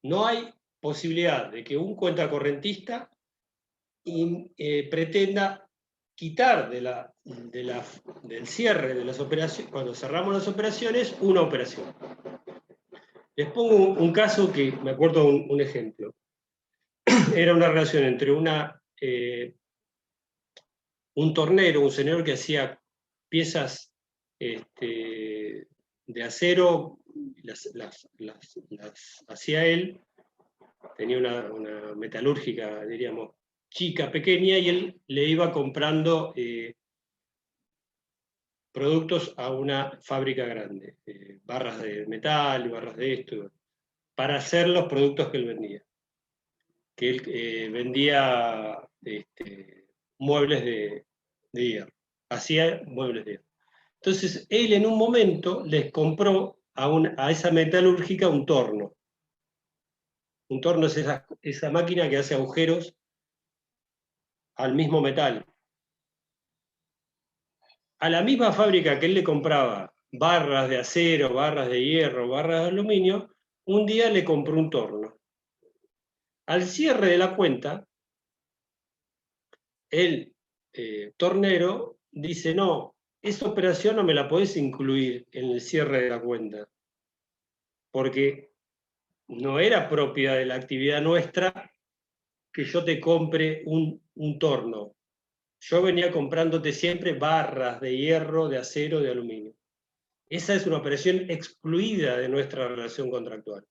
No hay posibilidad de que un cuentacorrentista pretenda quitar del cierre de las operaciones, cuando cerramos las operaciones, una operación. Les pongo un caso que me acuerdo un ejemplo. Era una relación entre un tornero, un señor que hacía piezas de acero, las hacía él, tenía una metalúrgica, diríamos, chica, pequeña, y él le iba comprando productos a una fábrica grande, barras de metal, barras de esto, para hacer los productos que él vendía. Que él vendía muebles de hierro, hacía muebles de hierro. Entonces, él en un momento les compró a esa metalúrgica un torno. Un torno es esa máquina que hace agujeros al mismo metal. A la misma fábrica que él le compraba barras de acero, barras de hierro, barras de aluminio, un día le compró un torno. Al cierre de la cuenta, el tornero dice, no, esa operación no me la podés incluir en el cierre de la cuenta. porque no era propia de la actividad nuestra que yo te compre un torno. Yo venía comprándote siempre barras de hierro, de acero, de aluminio. Esa es una operación excluida de nuestra relación contractual.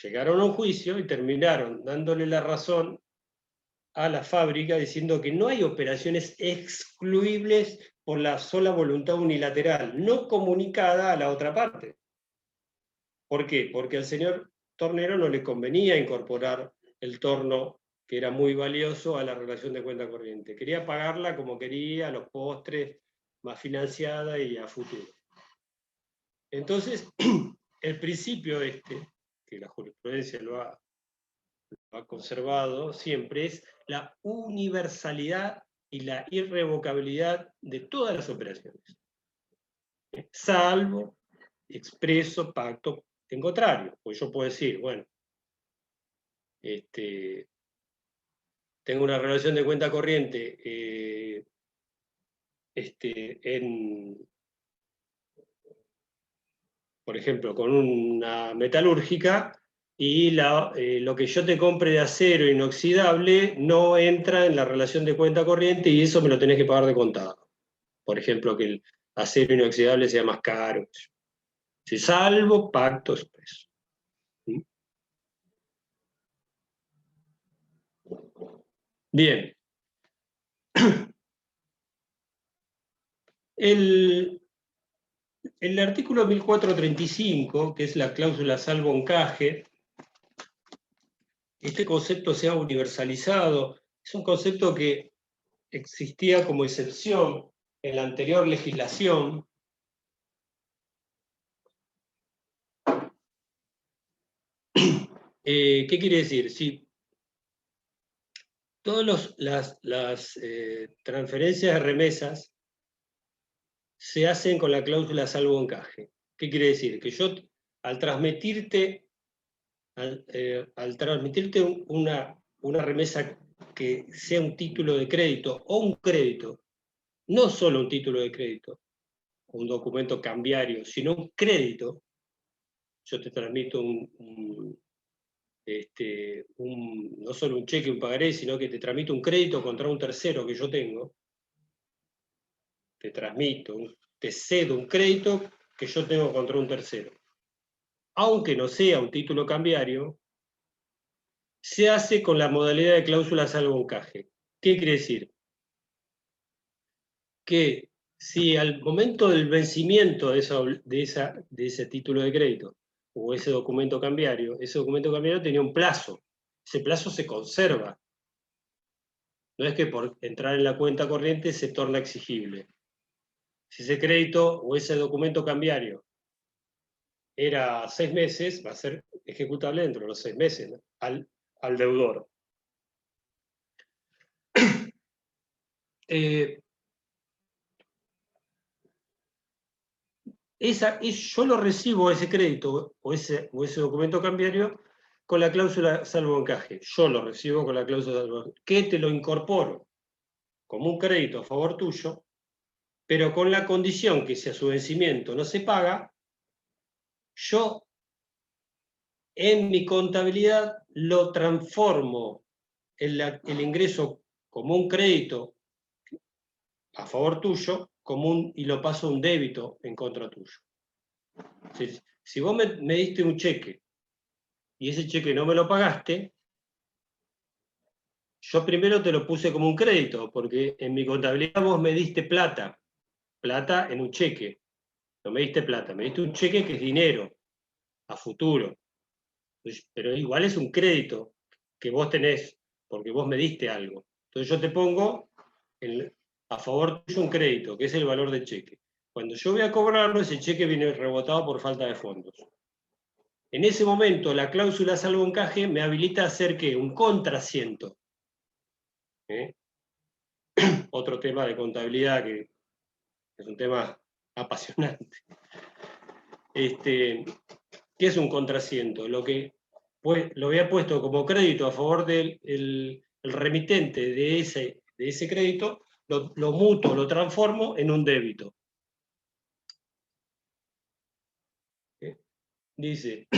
Llegaron a un juicio y terminaron dándole la razón a la fábrica diciendo que no hay operaciones excluibles por la sola voluntad unilateral, no comunicada a la otra parte. ¿Por qué? Porque al señor tornero no le convenía incorporar el torno, que era muy valioso, a la relación de cuenta corriente. Quería pagarla como quería, a los postres, más financiada y a futuro. Entonces, el principio que la jurisprudencia lo ha conservado siempre, es la universalidad y la irrevocabilidad de todas las operaciones. Salvo expreso pacto en contrario. Pues yo puedo decir, bueno, tengo una relación de cuenta corriente por ejemplo, con una metalúrgica, y lo que yo te compre de acero inoxidable no entra en la relación de cuenta corriente y eso me lo tenés que pagar de contado. Por ejemplo, que el acero inoxidable sea más caro. Si salvo pacto expreso. Bien. El artículo 1435, que es la cláusula salvo encaje, este concepto se ha universalizado. Es un concepto que existía como excepción en la anterior legislación. ¿Qué quiere decir? Si todas las transferencias de remesas se hacen con la cláusula salvo encaje. ¿Qué quiere decir? Que yo, al transmitirte una remesa que sea un título de crédito o un crédito, no solo un título de crédito, un documento cambiario, sino un crédito, yo te transmito no solo un cheque, un pagaré, sino que te transmito un crédito contra un tercero que yo tengo, te cedo un crédito que yo tengo contra un tercero. Aunque no sea un título cambiario, se hace con la modalidad de cláusula salvo encaje. ¿Qué quiere decir? Que si al momento del vencimiento de ese título de crédito o ese documento cambiario tenía un plazo, ese plazo se conserva. No es que por entrar en la cuenta corriente se torna exigible. Si ese crédito o ese documento cambiario era 6 meses, va a ser ejecutable dentro de los 6 meses, ¿no? al deudor. Yo lo recibo ese crédito o ese documento cambiario con la cláusula salvo encaje. Yo lo recibo con la cláusula salvo encaje. ¿Qué te lo incorporo? Como un crédito a favor tuyo, pero con la condición que si a su vencimiento no se paga, yo en mi contabilidad lo transformo el ingreso como un crédito a favor tuyo y lo paso a un débito en contra tuyo. Si vos me diste un cheque y ese cheque no me lo pagaste, yo primero te lo puse como un crédito, porque en mi contabilidad vos me diste plata en un cheque. No me diste plata, me diste un cheque que es dinero, a futuro. Pero igual es un crédito que vos tenés, porque vos me diste algo. Entonces yo te pongo a favor tuyo un crédito, que es el valor del cheque. Cuando yo voy a cobrarlo, ese cheque viene rebotado por falta de fondos. En ese momento, la cláusula salvo encaje me habilita a hacer ¿qué? Un contrasiento. Otro tema de contabilidad que es un tema apasionante. ¿Qué es un contrasiento? Lo había puesto como crédito a favor del el remitente de ese crédito, lo mutuo, lo transformo en un débito. dice,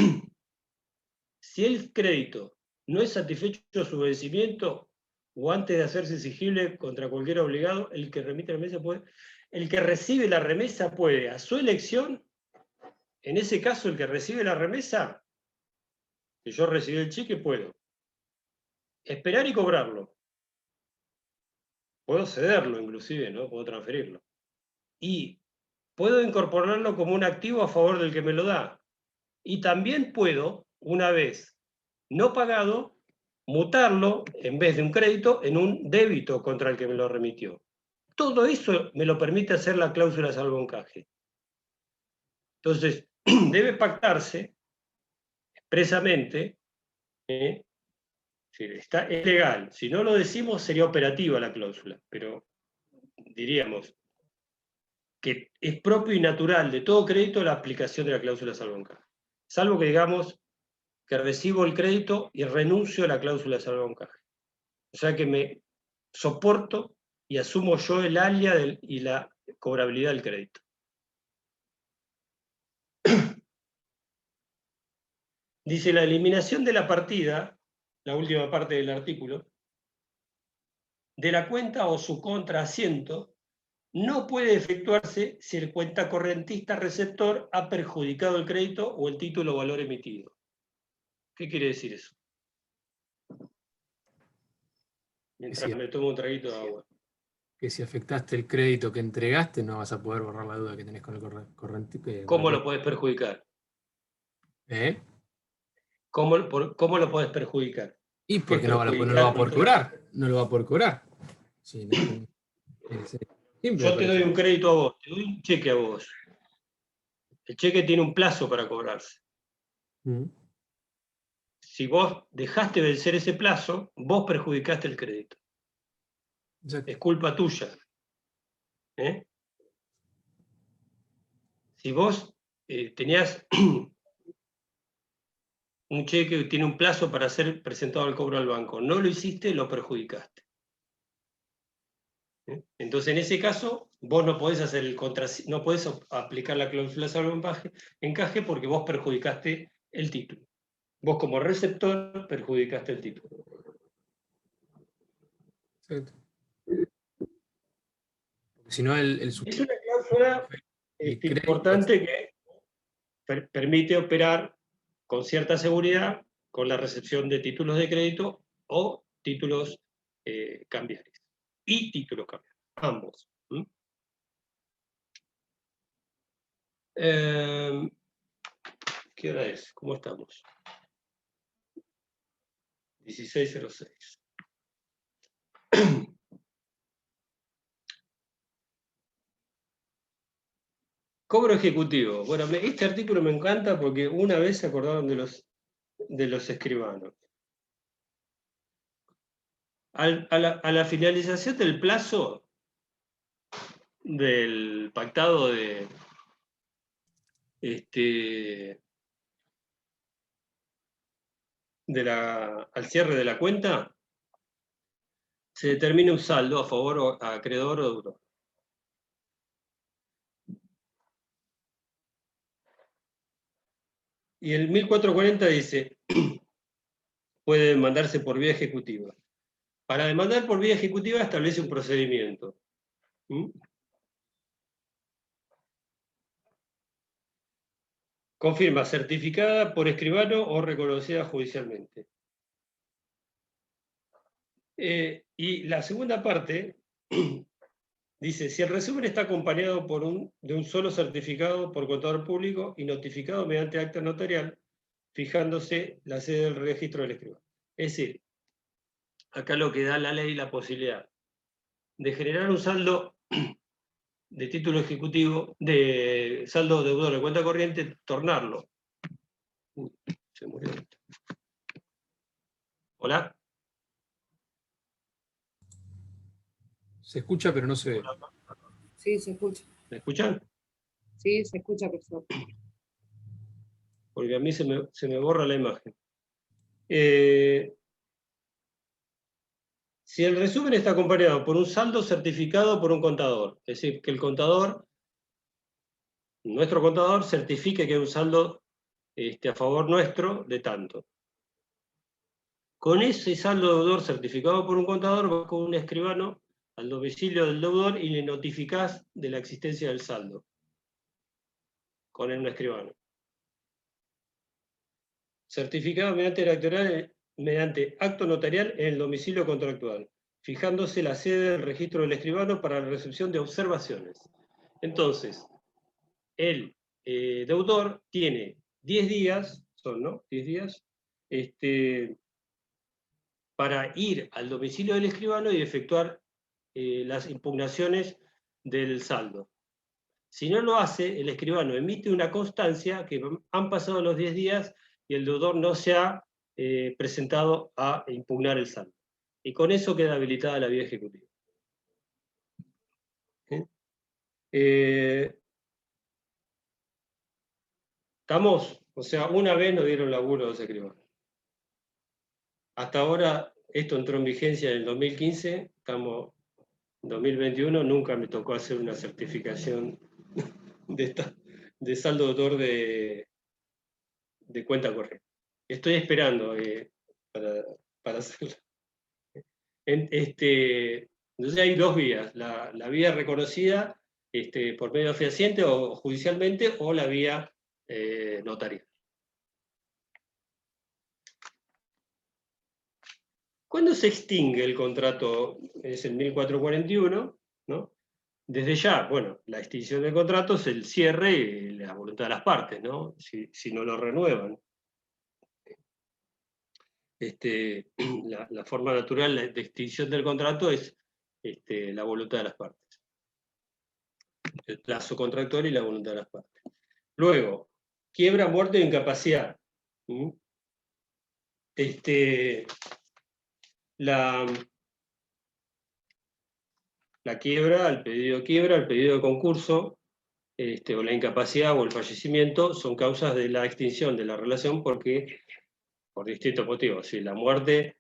si el crédito no es satisfecho su vencimiento o antes de hacerse exigible contra cualquier obligado, el que remite la remesa puede, el que recibe la remesa puede, a su elección, en ese caso el que recibe la remesa, que yo recibí el cheque, puedo esperar y cobrarlo. Puedo cederlo inclusive, ¿no? Puedo transferirlo. Y puedo incorporarlo como un activo a favor del que me lo da. Y también puedo, una vez no pagado, mutarlo, en vez de un crédito, en un débito contra el que me lo remitió. Todo eso me lo permite hacer la cláusula de salvoencaje. Entonces, debe pactarse expresamente, es legal. Si no lo decimos, sería operativa la cláusula, pero diríamos que es propio y natural de todo crédito la aplicación de la cláusula de salvoencaje. Salvo que digamos que recibo el crédito y renuncio a la cláusula de salvoencaje. O sea que me soporto y asumo yo el alia y la cobrabilidad del crédito. Dice, la eliminación de la partida, la última parte del artículo, de la cuenta o su contraasiento, no puede efectuarse si el cuentacorrentista receptor ha perjudicado el crédito o el título o valor emitido. ¿Qué quiere decir eso? Mientras me tomo un traguito de agua. Que si afectaste el crédito que entregaste, no vas a poder borrar la deuda que tenés con el corrente. ¿Cómo lo podés perjudicar? ¿Cómo lo podés perjudicar? Y porque no lo va a poder cobrar. No lo va a poder cobrar. Sí, yo te doy un crédito a vos, te doy un cheque a vos. El cheque tiene un plazo para cobrarse. Si vos dejaste vencer ese plazo, vos perjudicaste el crédito. Exacto. Es culpa tuya. Si vos tenías un cheque que tiene un plazo para ser presentado al cobro al banco, no lo hiciste, lo perjudicaste. Entonces, en ese caso, vos no podés hacer no podés aplicar la cláusula de salvoencaje porque vos perjudicaste el título. Vos como receptor perjudicaste el título. Exacto. Si no, es una cláusula importante que permite operar con cierta seguridad con la recepción de títulos de crédito o títulos cambiarios. Y títulos cambiarios, ambos. ¿Qué hora es? ¿Cómo estamos? 16:06. Cobro ejecutivo. Bueno, este artículo me encanta porque una vez se acordaron de los escribanos. A la finalización del plazo del pactado al cierre de la cuenta, se determina un saldo a favor o a acreedor o deudor. Y el 1440 dice, puede demandarse por vía ejecutiva. Para demandar por vía ejecutiva establece un procedimiento. Confirma, certificada por escribano o reconocida judicialmente. Y la segunda parte dice, si el resumen está acompañado de un solo certificado por contador público y notificado mediante acta notarial, fijándose la sede del registro del escribano. Es decir, acá lo que da la ley la posibilidad de generar un saldo de título ejecutivo, de saldo deudor de cuenta corriente, tornarlo. Se murió. ¿Hola? Se escucha, pero no se ve. Sí, se escucha. ¿Me escuchan? Sí, se escucha, profesor. Porque a mí se me borra la imagen. Si el resumen está acompañado por un saldo certificado por un contador, es decir, que el contador, nuestro contador, certifique que hay un saldo a favor nuestro de tanto. Con ese saldo deudor certificado por un contador, vas con un escribano al domicilio del deudor y le notificás de la existencia del saldo. Con un escribano. Certificado mediante acto notarial en el domicilio contractual, fijándose la sede del registro del escribano para la recepción de observaciones. Entonces, el deudor tiene 10 días, ¿no? 10 días, para ir al domicilio del escribano y efectuar las impugnaciones del saldo. Si no lo hace, el escribano emite una constancia que han pasado los 10 días y el deudor no se ha presentado a impugnar el saldo. Y con eso queda habilitada la vía ejecutiva. ¿Estamos? O sea, una vez nos dieron laburo a los escribanos. Hasta ahora, esto entró en vigencia en el 2015, estamos en 2021, nunca me tocó hacer una certificación de saldo deudor de cuenta corriente. Estoy esperando para hacerlo. Entonces hay dos vías, la vía reconocida por medio fehaciente o judicialmente, o la vía notarial. ¿Cuándo se extingue el contrato? Es en 1441, ¿no? Desde ya, bueno, la extinción del contrato es el cierre y la voluntad de las partes, ¿no? Si no lo renuevan. La forma natural de extinción del contrato es la voluntad de las partes. El plazo contractual y la voluntad de las partes. Luego, quiebra, muerte o incapacidad. La quiebra, el pedido de quiebra, el pedido de concurso, o la incapacidad o el fallecimiento son causas de la extinción de la relación porque, por distintos motivos, si la muerte,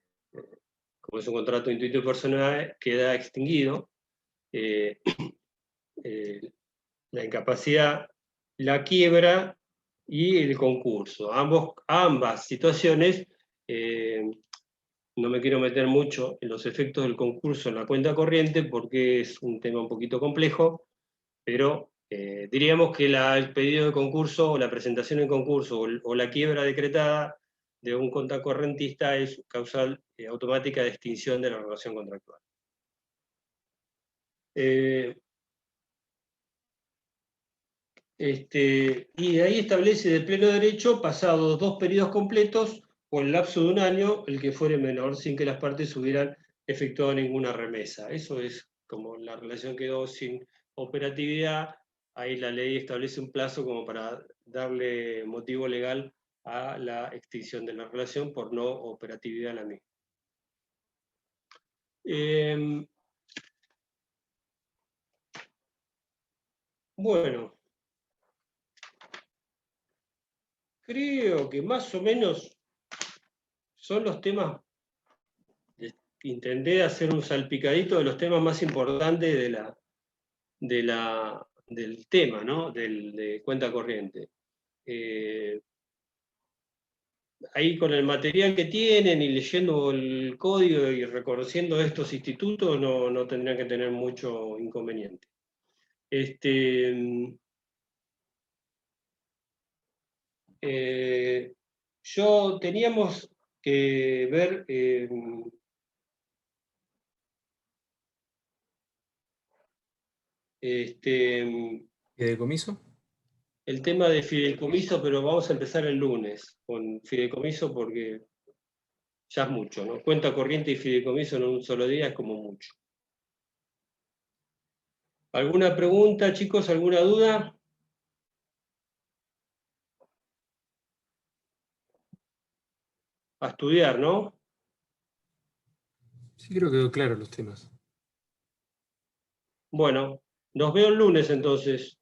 como es un contrato intuitivo personal, queda extinguido, la incapacidad, la quiebra y el concurso. Ambas situaciones, no me quiero meter mucho en los efectos del concurso en la cuenta corriente porque es un tema un poquito complejo, pero diríamos que el pedido de concurso o la presentación en concurso o la quiebra decretada de un contracorrentista es causal automática de extinción de la relación contractual. Y de ahí establece de pleno derecho, pasados 2 periodos completos o el lapso de un año, el que fuere menor, sin que las partes hubieran efectuado ninguna remesa. Eso es como la relación quedó sin operatividad, ahí la ley establece un plazo como para darle motivo legal a la extinción de la relación por no operatividad a la misma. Bueno, creo que más o menos son los temas. Intenté hacer un salpicadito de los temas más importantes del tema, ¿no? De cuenta corriente. Ahí con el material que tienen y leyendo el código y reconociendo estos institutos no tendrían que tener mucho inconveniente. Teníamos que ver ¿Fideicomiso? el tema de fideicomiso, pero vamos a empezar el lunes con fideicomiso porque ya es mucho, ¿no? Cuenta corriente y fideicomiso en un solo día es como mucho. ¿Alguna pregunta, chicos? ¿Alguna duda? A estudiar, ¿no? Sí, creo que quedó claro los temas. Bueno, nos veo el lunes entonces.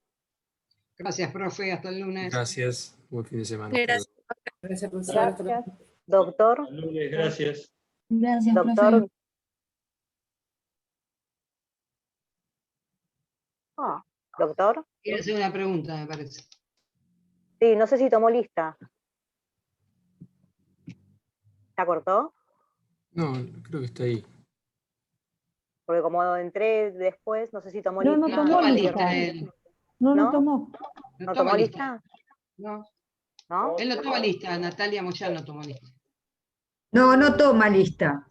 Gracias, profe. Hasta el lunes. Gracias. Buen fin de semana. Gracias. Gracias, profesor. Gracias. Doctor. Hasta el lunes, gracias. Gracias, Doctor. profe. Doctor. Quiero hacer una pregunta, me parece. Sí, no sé si tomó lista. ¿Ya cortó? No, creo que está ahí. Porque como entré después, no sé si tomó No, lista. no tomó toma lista. lista él. No, no ¿No? tomó. ¿No tomó lista? No, ¿No? él no toma lista, Natalia Moyano tomó lista. No, no toma lista.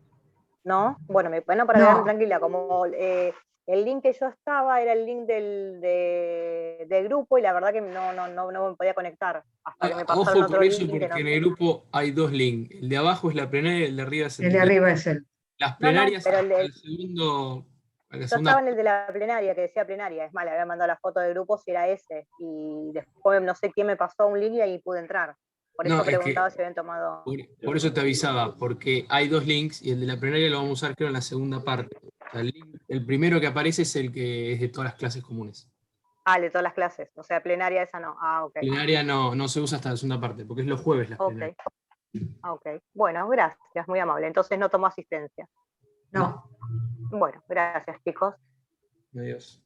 ¿No? Bueno, bueno, para No. quedarme tranquila, como el link que yo estaba era el link del grupo y la verdad que no me podía conectar hasta que me pasaron Ojo otro con eso, link que porque no en el grupo hay dos links. El de abajo es la plenaria y el de arriba es el El de arriba es él. Las No, plenarias pero al segundo. A la yo segunda. estaba en el de la plenaria, que decía plenaria, es más, le había mandado la foto del grupo si era ese, y después no sé quién me pasó un link y ahí pude entrar. Por eso No, es que preguntaba si habían tomado... por eso te avisaba, porque hay dos links y el de la plenaria lo vamos a usar creo en la segunda parte. O sea, el primero que aparece es el que es de todas las clases comunes. Ah, de todas las clases, o sea, plenaria esa no. Ah, ok. Plenaria no se usa hasta la segunda parte, porque es los jueves las Ok. plenarias. Ok, bueno, gracias, muy amable. Entonces no tomó asistencia. No. Bueno, gracias chicos. Adiós.